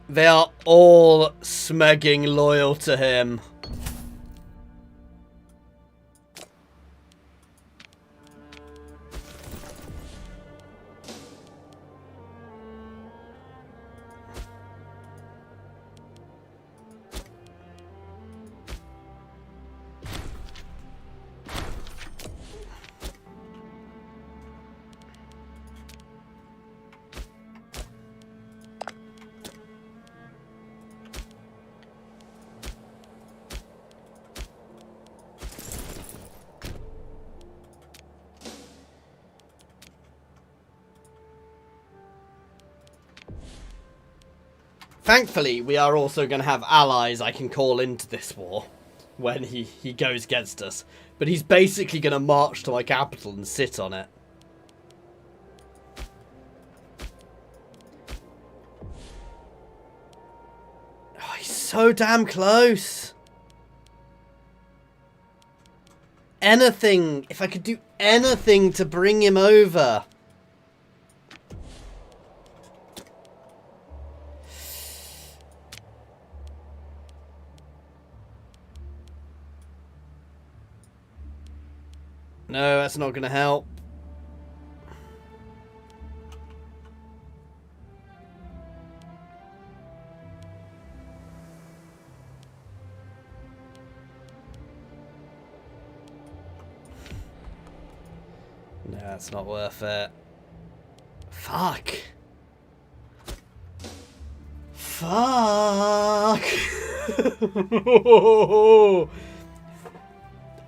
They are all smegging loyal to him. Thankfully, we are also going to have allies I can call into this war when he goes against us. But he's basically going to march to my capital and sit on it. Oh, he's so damn close. Anything, if I could do anything to bring him over. No, that's not going to help. No, that's not worth it. Fuck. Fuck.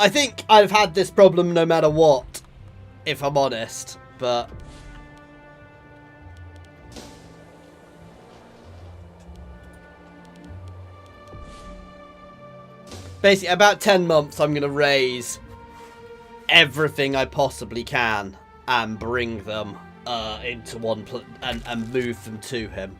I think I've had this problem no matter what, if I'm honest, but... Basically, about 10 months, I'm going to raise everything I possibly can and bring them into one and move them to him.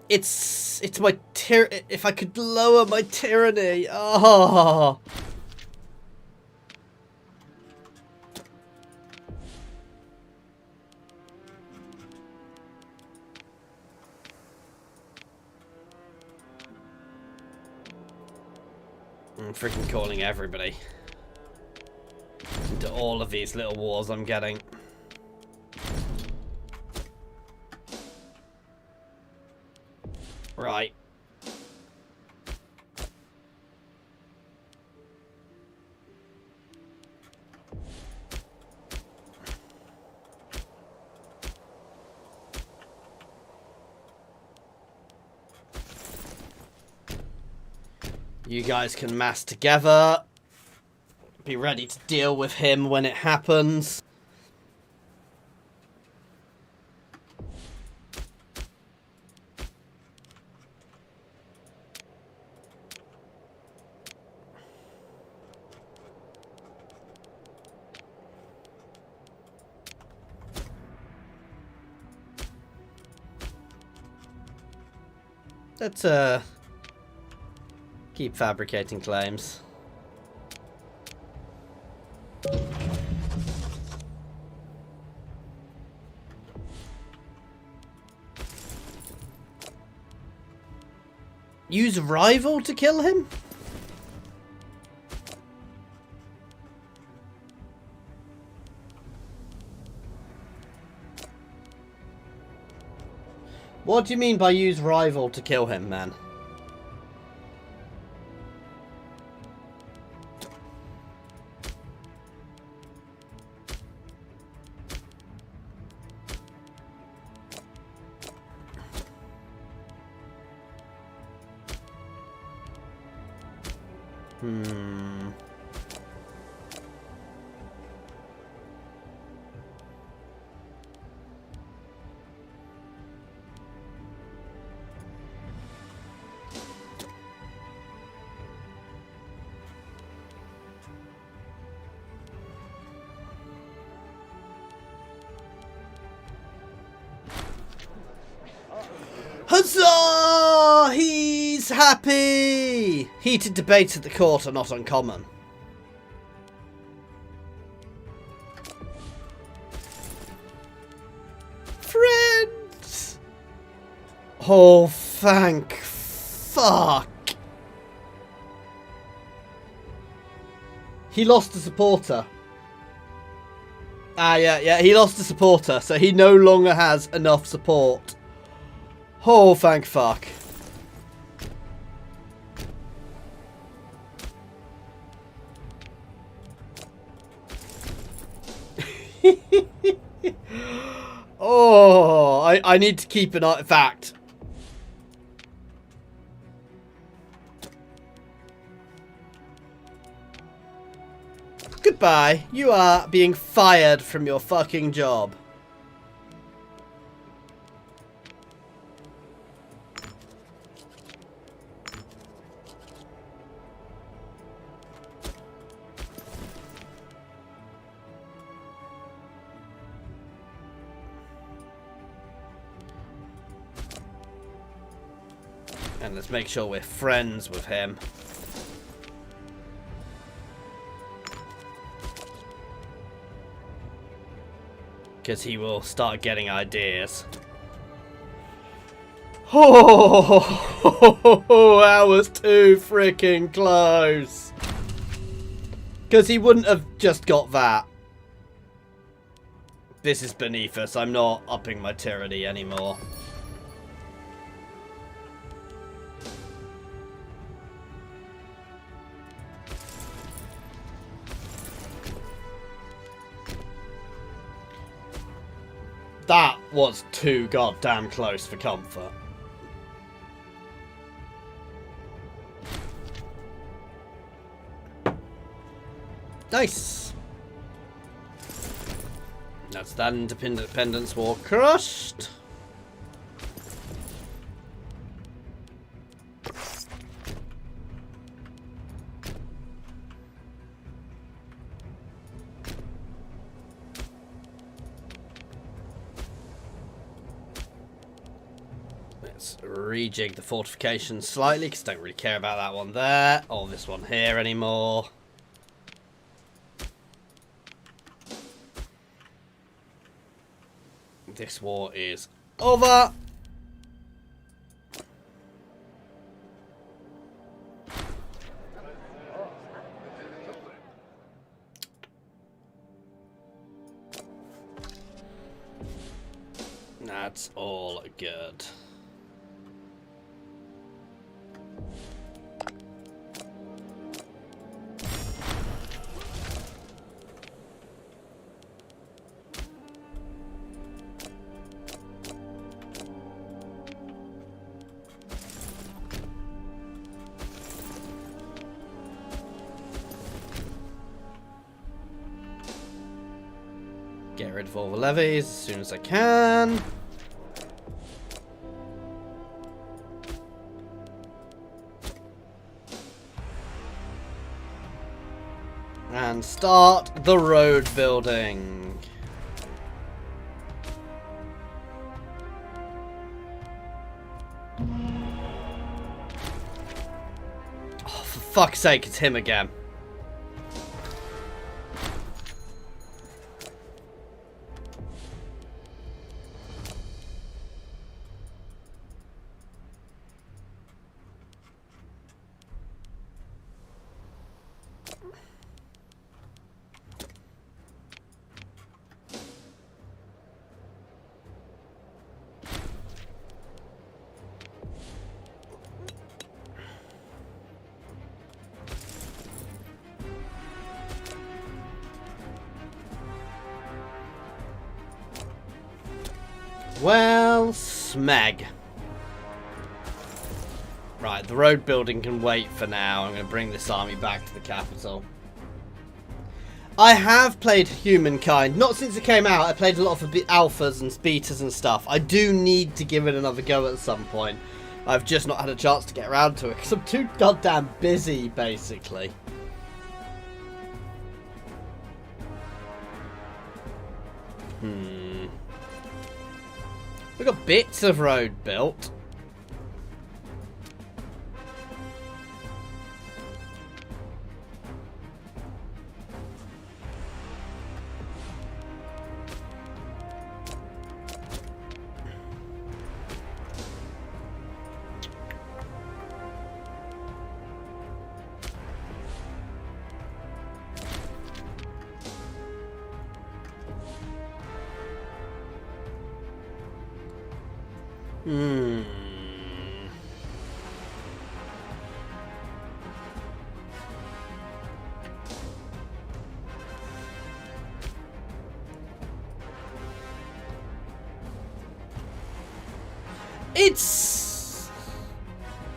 It's my if I could lower my tyranny. Oh. I'm freaking calling everybody into all of these little wars I'm getting. Right. You guys can mass together. Be ready to deal with him when it happens. Let's keep fabricating claims. Use rival to kill him? What do you mean by use rival to kill him, man? Huzzah! He's happy! Heated debates at the court are not uncommon. Friends! Oh, thank fuck. He lost a supporter. Yeah, he lost a supporter, so he no longer has enough support. Oh, thank fuck. Oh, I need to keep an artifact. Goodbye. You are being fired from your fucking job. And let's make sure we're friends with him. Because he will start getting ideas. Oh, that was too freaking close. Because he wouldn't have just got that. This is beneath us. I'm not upping my tyranny anymore. That was too goddamn close for comfort. Nice. That's that independence war crushed. Let's rejig the fortifications slightly because I don't really care about that one there or this one here anymore. This war is over. That's all good. Get rid of all the levies as soon as I can. And start the road building. Oh, for fuck's sake, it's him again. Well, smeg. Right, the road building can wait for now. I'm going to bring this army back to the capital. I have played Humankind. Not since it came out. I played a lot of alphas and betas and stuff. I do need to give it another go at some point. I've just not had a chance to get around to it because I'm too goddamn busy, basically. We've got bits of road built.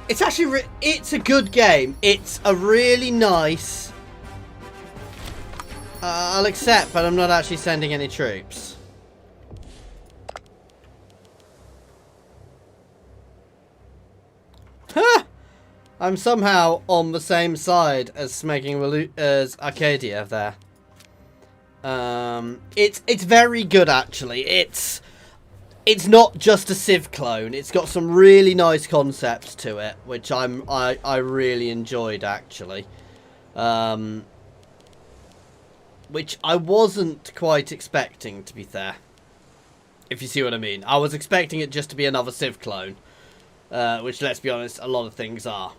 It's actually it's a good game. It's a really nice. I'll accept, but I'm not actually sending any troops. Ha! I'm somehow on the same side as as Arcadia there. It's very good actually. It's not just a Civ clone. It's got some really nice concepts to it, which I really enjoyed actually. Which I wasn't quite expecting, to be fair. If you see what I mean. I was expecting it just to be another Civ clone. Which, let's be honest, a lot of things are.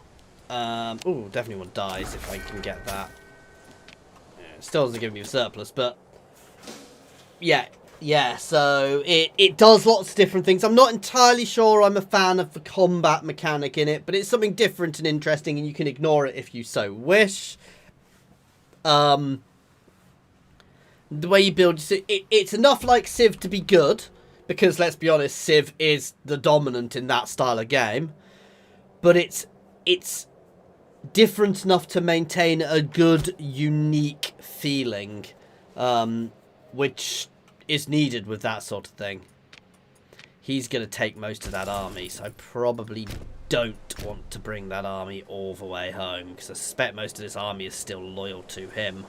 Ooh, definitely one dies if I can get that. Yeah, it still doesn't give me a surplus, but yeah, so it does lots of different things. I'm not entirely sure I'm a fan of the combat mechanic in it, but it's something different and interesting, and you can ignore it if you so wish. The way you build it's enough like Civ to be good, because let's be honest, Civ is the dominant in that style of game, but it's different enough to maintain a good, unique feeling, which is needed with that sort of thing. He's going to take most of that army, so I probably don't want to bring that army all the way home, because I suspect most of this army is still loyal to him.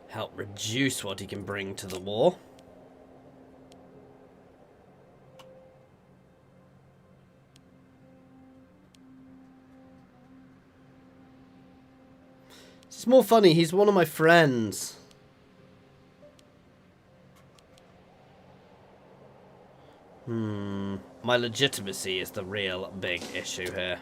Help reduce what he can bring to the war. It's more funny, he's one of my friends. My legitimacy is the real big issue here.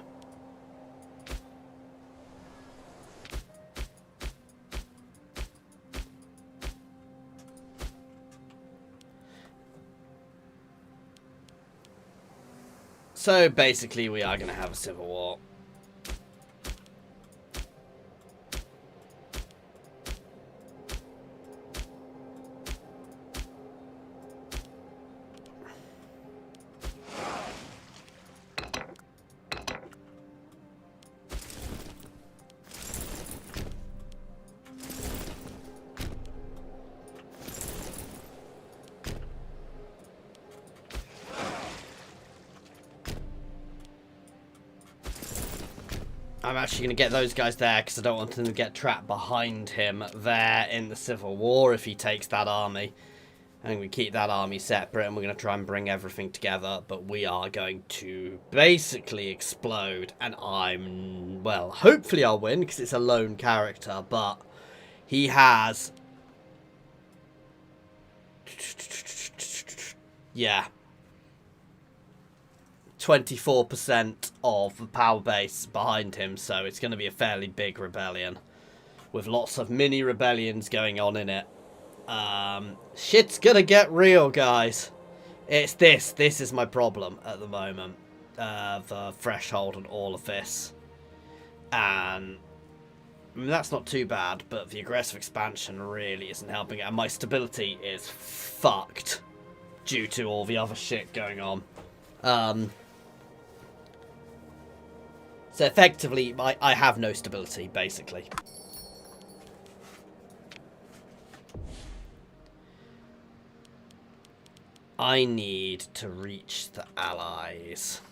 So basically we are going to have a civil war. I'm actually going to get those guys there because I don't want them to get trapped behind him there in the Civil War if he takes that army. And we keep that army separate and we're going to try and bring everything together. But we are going to basically explode. And well, hopefully I'll win because it's a lone character. But he has... yeah. 24% of the power base behind him, so it's going to be a fairly big rebellion with lots of mini rebellions going on in it. Shit's gonna get real, guys. It's this is my problem at the moment, the threshold and all of this, and I mean, that's not too bad, but the aggressive expansion really isn't helping, and my stability is fucked due to all the other shit going on. So effectively, I have no stability, basically. I need to reach the allies.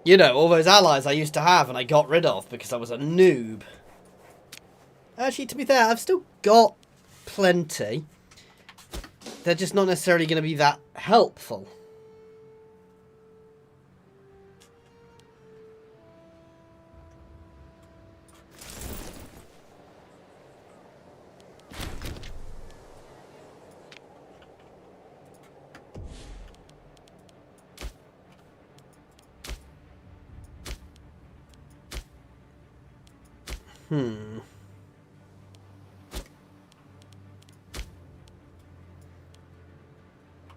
You know, all those allies I used to have and I got rid of because I was a noob. Actually, to be fair, I've still got plenty. They're just not necessarily going to be that helpful.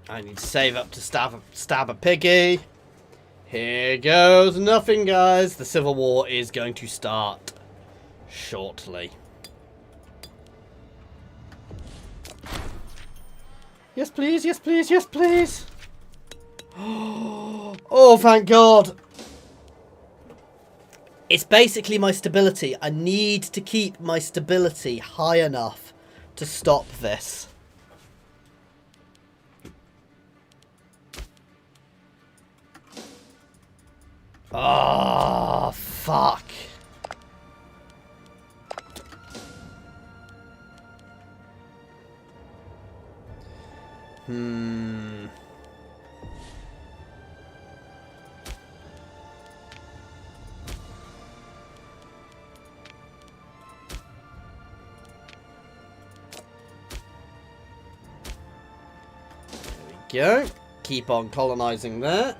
I need to save up to stab a piggy. Here goes nothing, guys. The Civil War is going to start shortly. Yes, please. Yes, please. Yes, please. Oh, thank God. It's basically my stability. I need to keep my stability high enough to stop this. Oh, fuck. Go. Keep on colonizing that.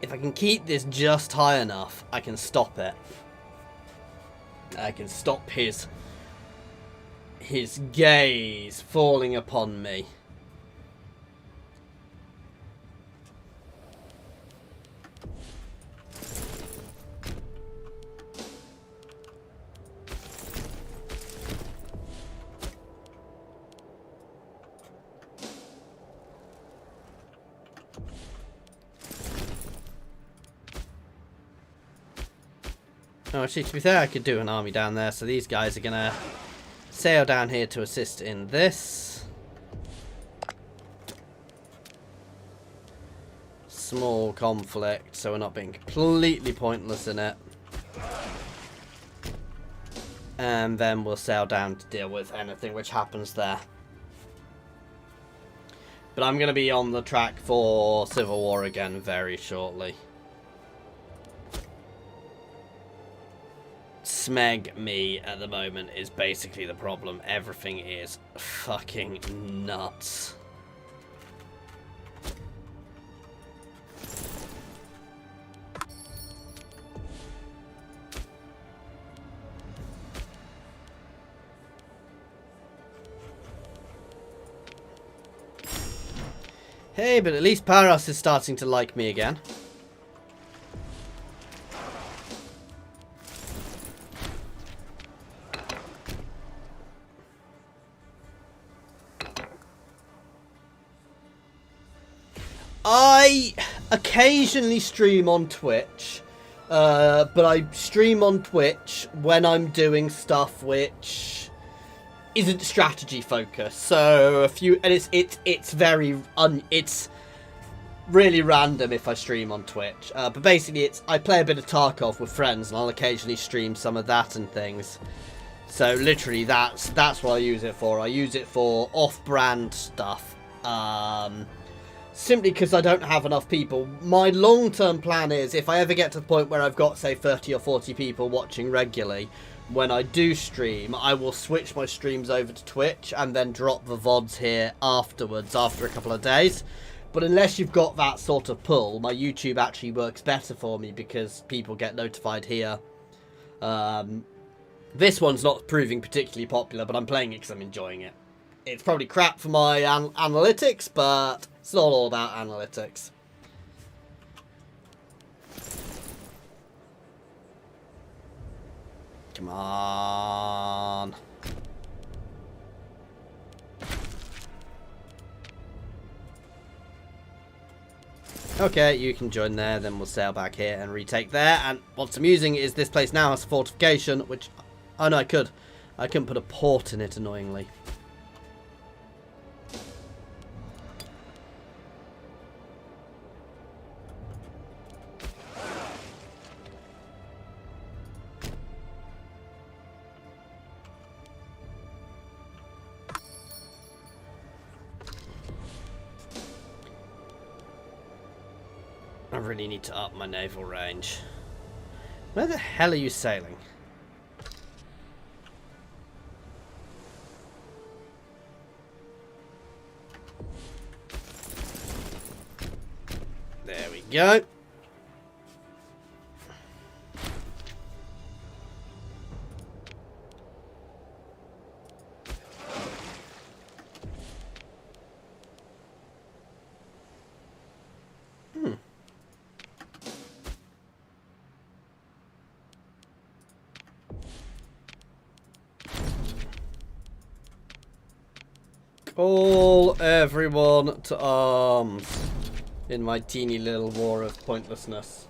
If I can keep this just high enough, I can stop it. I can stop his gaze falling upon me. Oh, actually, to be fair, I could do an army down there, so these guys are gonna sail down here to assist in this. Small conflict, so we're not being completely pointless in it. And then we'll sail down to deal with anything which happens there. But I'm going to be on the track for Civil War again very shortly. Smeg me at the moment is basically the problem. Everything is fucking nuts. Hey, but at least Paros is starting to like me again. I occasionally stream on Twitch, but I stream on Twitch when I'm doing stuff which isn't strategy focused. So it's really random if I stream on Twitch. But basically, I play a bit of Tarkov with friends, and I'll occasionally stream some of that and things. So literally, that's what I use it for. I use it for off-brand stuff. Simply because I don't have enough people. My long-term plan is, if I ever get to the point where I've got, say, 30 or 40 people watching regularly, when I do stream, I will switch my streams over to Twitch and then drop the VODs here afterwards, after a couple of days. But unless you've got that sort of pull, my YouTube actually works better for me because people get notified here. This one's not proving particularly popular, but I'm playing it because I'm enjoying it. It's probably crap for my analytics, but it's not all about analytics. Come on. Okay, you can join there, then we'll sail back here and retake there. And what's amusing is this place now has a fortification, which... Oh no, I could. I couldn't put a port in it, annoyingly. I really need to up my naval range. Where the hell are you sailing? There we go. Call everyone to arms in my teeny little war of pointlessness.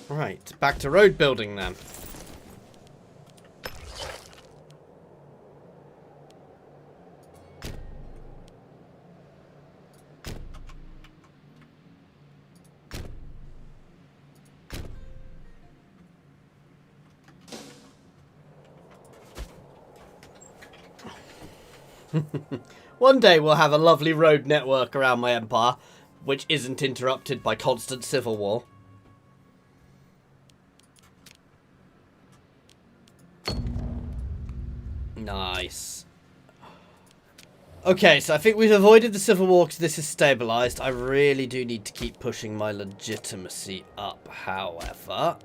Right, back to road building then. One day we'll have a lovely road network around my empire, which isn't interrupted by constant civil war. Nice. Okay, so I think we've avoided the civil war because this is stabilised. I really do need to keep pushing my legitimacy up, however.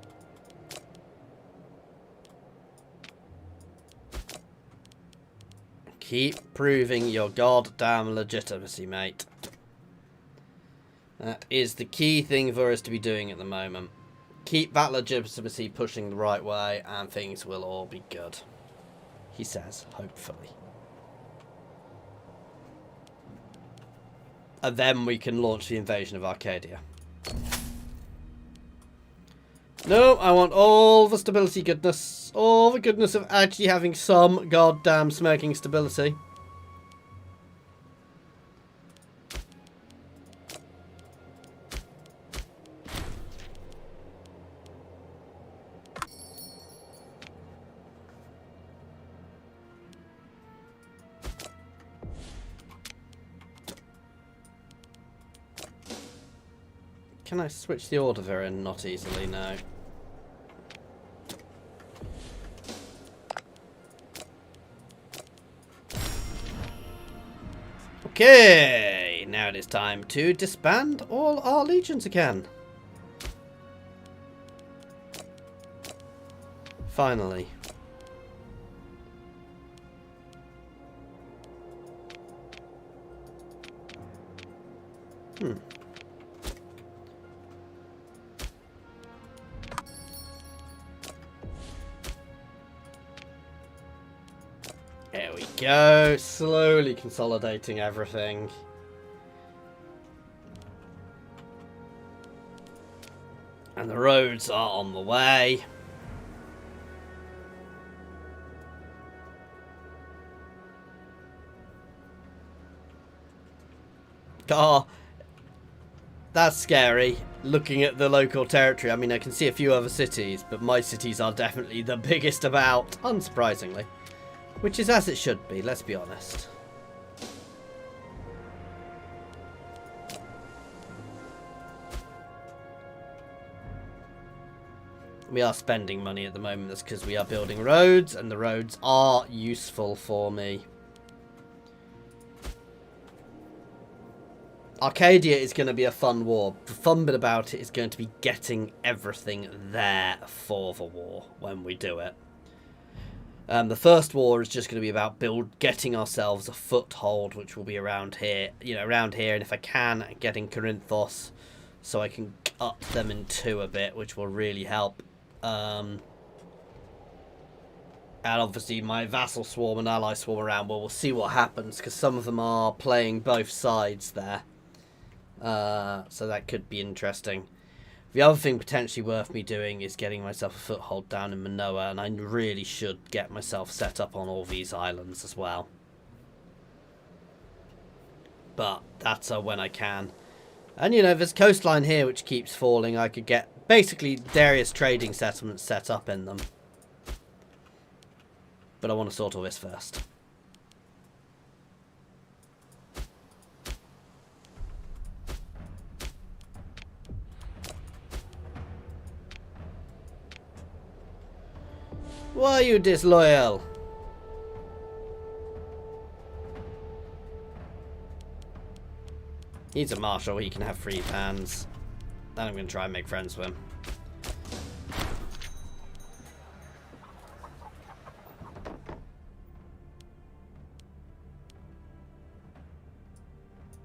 Keep proving your goddamn legitimacy, mate. That is the key thing for us to be doing at the moment. Keep that legitimacy pushing the right way and things will all be good. He says, hopefully. And then we can launch the invasion of Arcadia. No, I want all the stability goodness. All the goodness of actually having some goddamn smoking stability. Can I switch the order there in? Not easily, no. Okay, now it is time to disband all our legions again. Finally. There we go, slowly consolidating everything. And the roads are on the way. Oh, that's scary. Looking at the local territory, I mean, I can see a few other cities, but my cities are definitely the biggest about, unsurprisingly. Which is as it should be, let's be honest. We are spending money at the moment, that's because we are building roads, and the roads are useful for me. Arcadia is going to be a fun war. The fun bit about it is going to be getting everything there for the war when we do it. The first war is just going to be about getting ourselves a foothold, which will be around here, around here, and if I can, getting Corinthos, so I can cut them in two a bit, which will really help. And obviously my vassal swarm and ally swarm around, well, we'll see what happens, because some of them are playing both sides there. So that could be interesting. The other thing potentially worth me doing is getting myself a foothold down in Manoa, and I really should get myself set up on all these islands as well. But that's when I can. And there's a coastline here which keeps falling. I could get basically various trading settlements set up in them. But I want to sort all this first. Why are you disloyal? He's a marshal, he can have free hands. Then I'm going to try and make friends with him.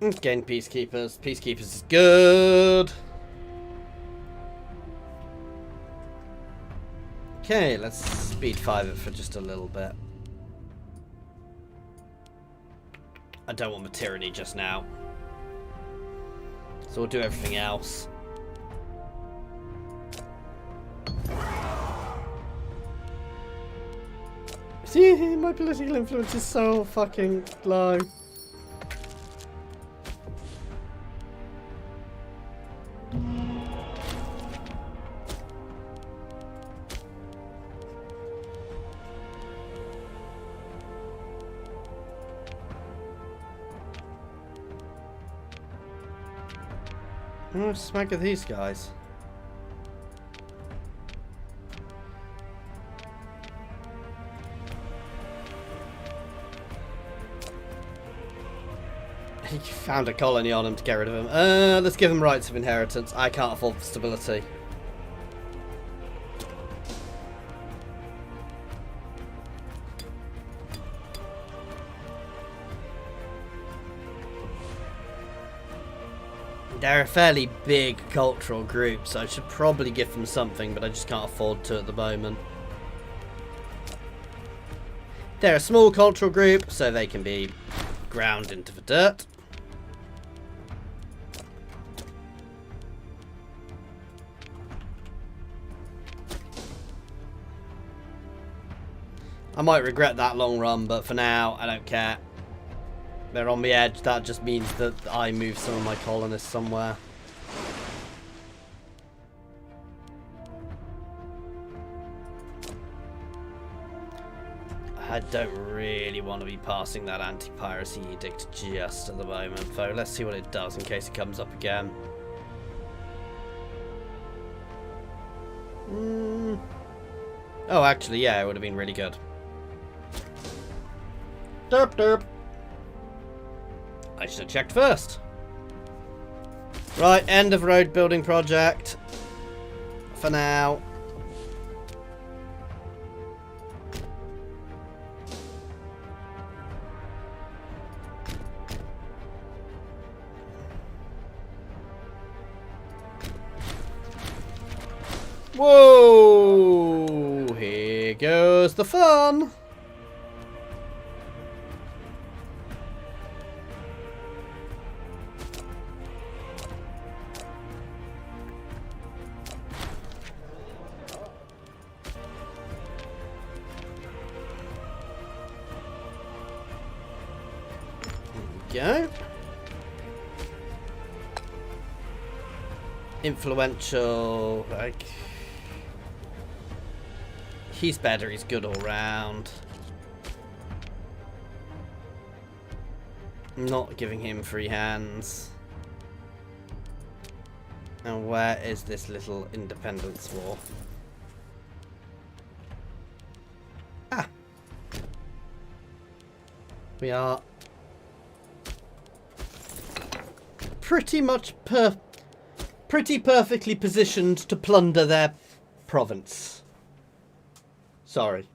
Gain peacekeepers. Peacekeepers is good. Okay, let's speed 5 it for just a little bit. I don't want the tyranny just now. So we'll do everything else. See, my political influence is so fucking low. Oh, smack at these guys. He found a colony on him to get rid of him. Let's give him rights of inheritance. I can't afford stability. They're a fairly big cultural group, so I should probably give them something, but I just can't afford to at the moment. They're a small cultural group, so they can be ground into the dirt. I might regret that long run, but for now, I don't care. They're on the edge. That just means that I move some of my colonists somewhere. I don't really want to be passing that anti-piracy edict just at the moment, though. Let's see what it does in case it comes up again. Oh, actually, yeah, it would have been really good. Derp derp. I should have checked first. Right, end of road building project. For now. Whoa! Here goes the fun. Go. Influential, like, he's better, he's good all round. I'm not giving him free hands. And where is this little independence war? Ah! We are pretty much pretty perfectly positioned to plunder their province. Sorry.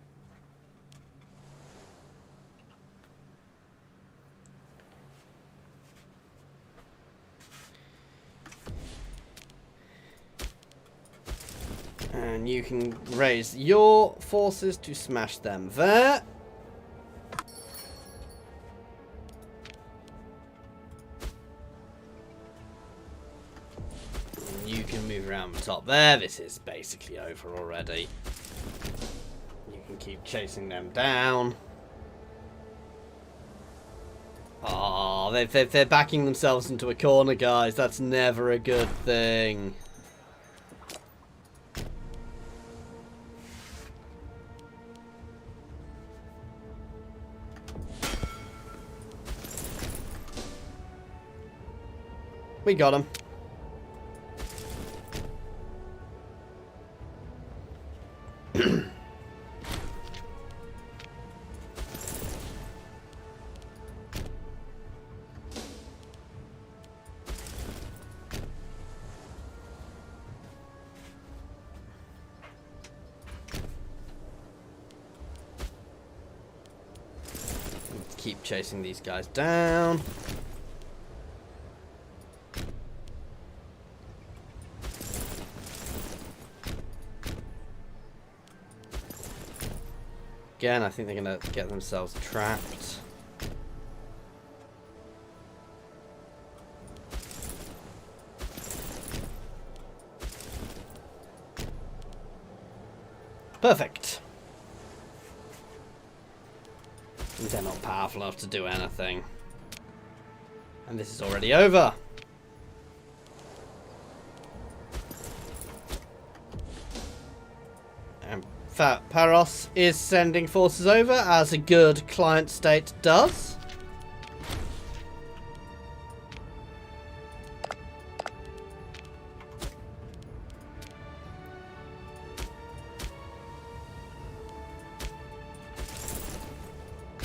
And you can raise your forces to smash them there. You can move around the top there. This is basically over already. You can keep chasing them down. Oh, they're backing themselves into a corner, guys. That's never a good thing. We got him. Keep chasing these guys down. again. I think they're going to get themselves trapped. Perfect. They're not powerful enough to do anything. And this is already over. And Paros is sending forces over, as a good client state does.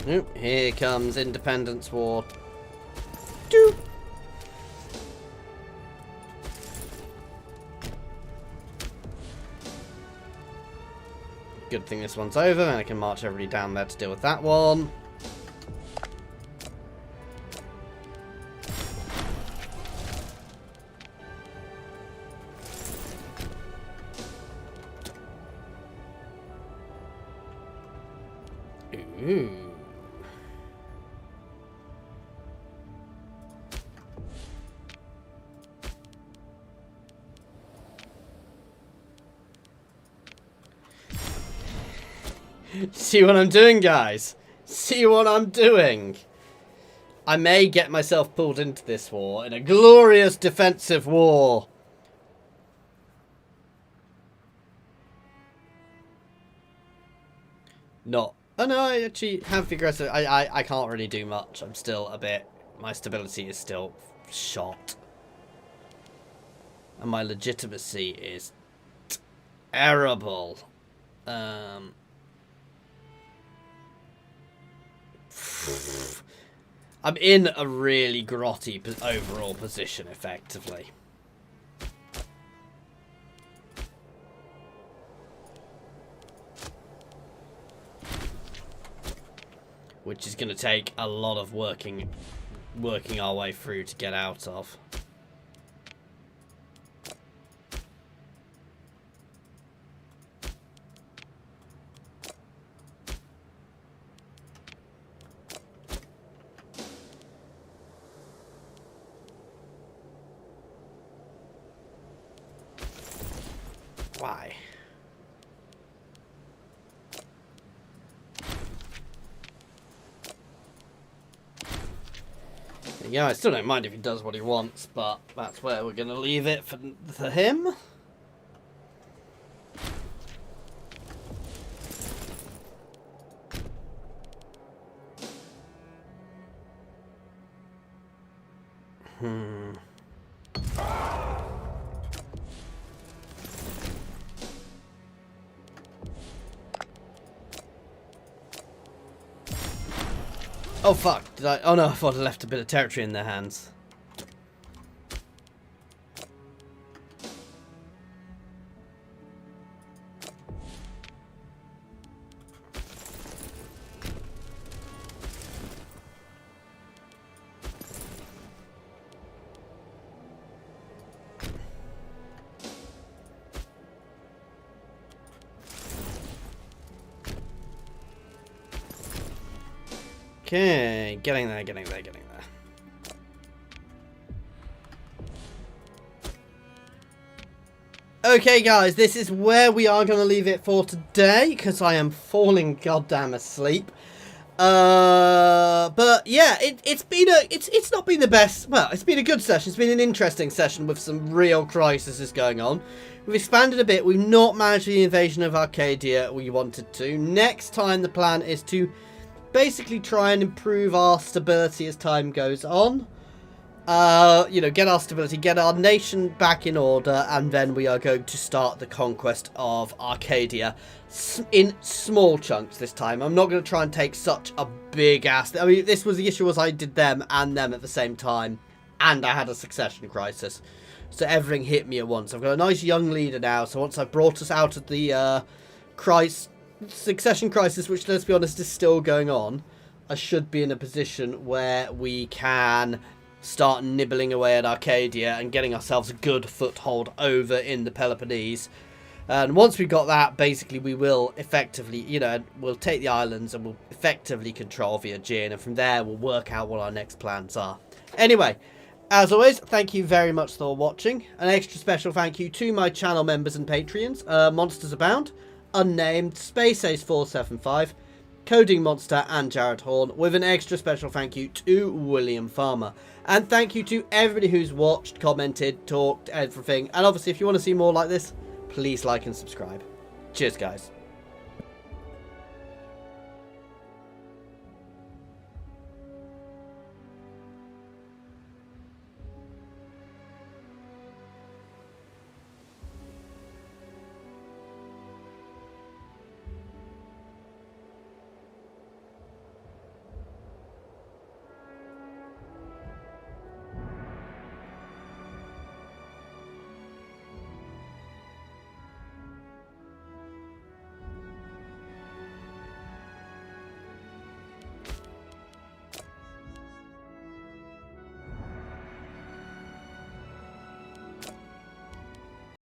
Oop, here comes Independence War. Doop. Good thing this one's over, and I can march everybody down there to deal with that one. Ooh. See what I'm doing, guys? See what I'm doing? I may get myself pulled into this war in a glorious defensive war. Not. Oh no, I actually have the aggressive. I can't really do much. I'm still a bit. My stability is still shot. And my legitimacy is terrible. I'm in a really grotty overall position, effectively. Which is going to take a lot of working our way through to get out of. Why? Yeah, I still don't mind if he does what he wants, but that's where we're going to leave it for him. Oh fuck, did I? Oh no, I thought I left a bit of territory in their hands. Okay, getting there. Okay, guys, this is where we are going to leave it for today, because I am falling goddamn asleep. But yeah, it's not been the best. Well, it's been a good session. It's been an interesting session with some real crises going on. We've expanded a bit. We've not managed the invasion of Arcadia we wanted to. Next time, the plan is to basically try and improve our stability as time goes on. You know, get our stability, get our nation back in order, and then we are going to start the conquest of Arcadia in small chunks this time. I'm not going to try and take such a big ass. I mean, this was the issue, was I did them and them at the same time, and I had a succession crisis, so everything hit me at once. I've got a nice young leader now, so once I've brought us out of the succession crisis, which, let's be honest, is still going on, I should be in a position where we can start nibbling away at Arcadia and getting ourselves a good foothold over in the Peloponnese. And once we've got that, basically we will effectively, you know, we'll take the islands and we'll effectively control the Aegean, and from there we'll work out what our next plans are. Anyway, as always, thank you very much for watching. An extra special thank you to my channel members and Patreons, Monsters Abound, Unnamed, Space Ace 475, Coding Monster and Jared Horn, with an extra special thank you to William Farmer. And thank you to everybody who's watched, commented, talked, everything. And obviously if you want to see more like this, please like and subscribe. Cheers guys.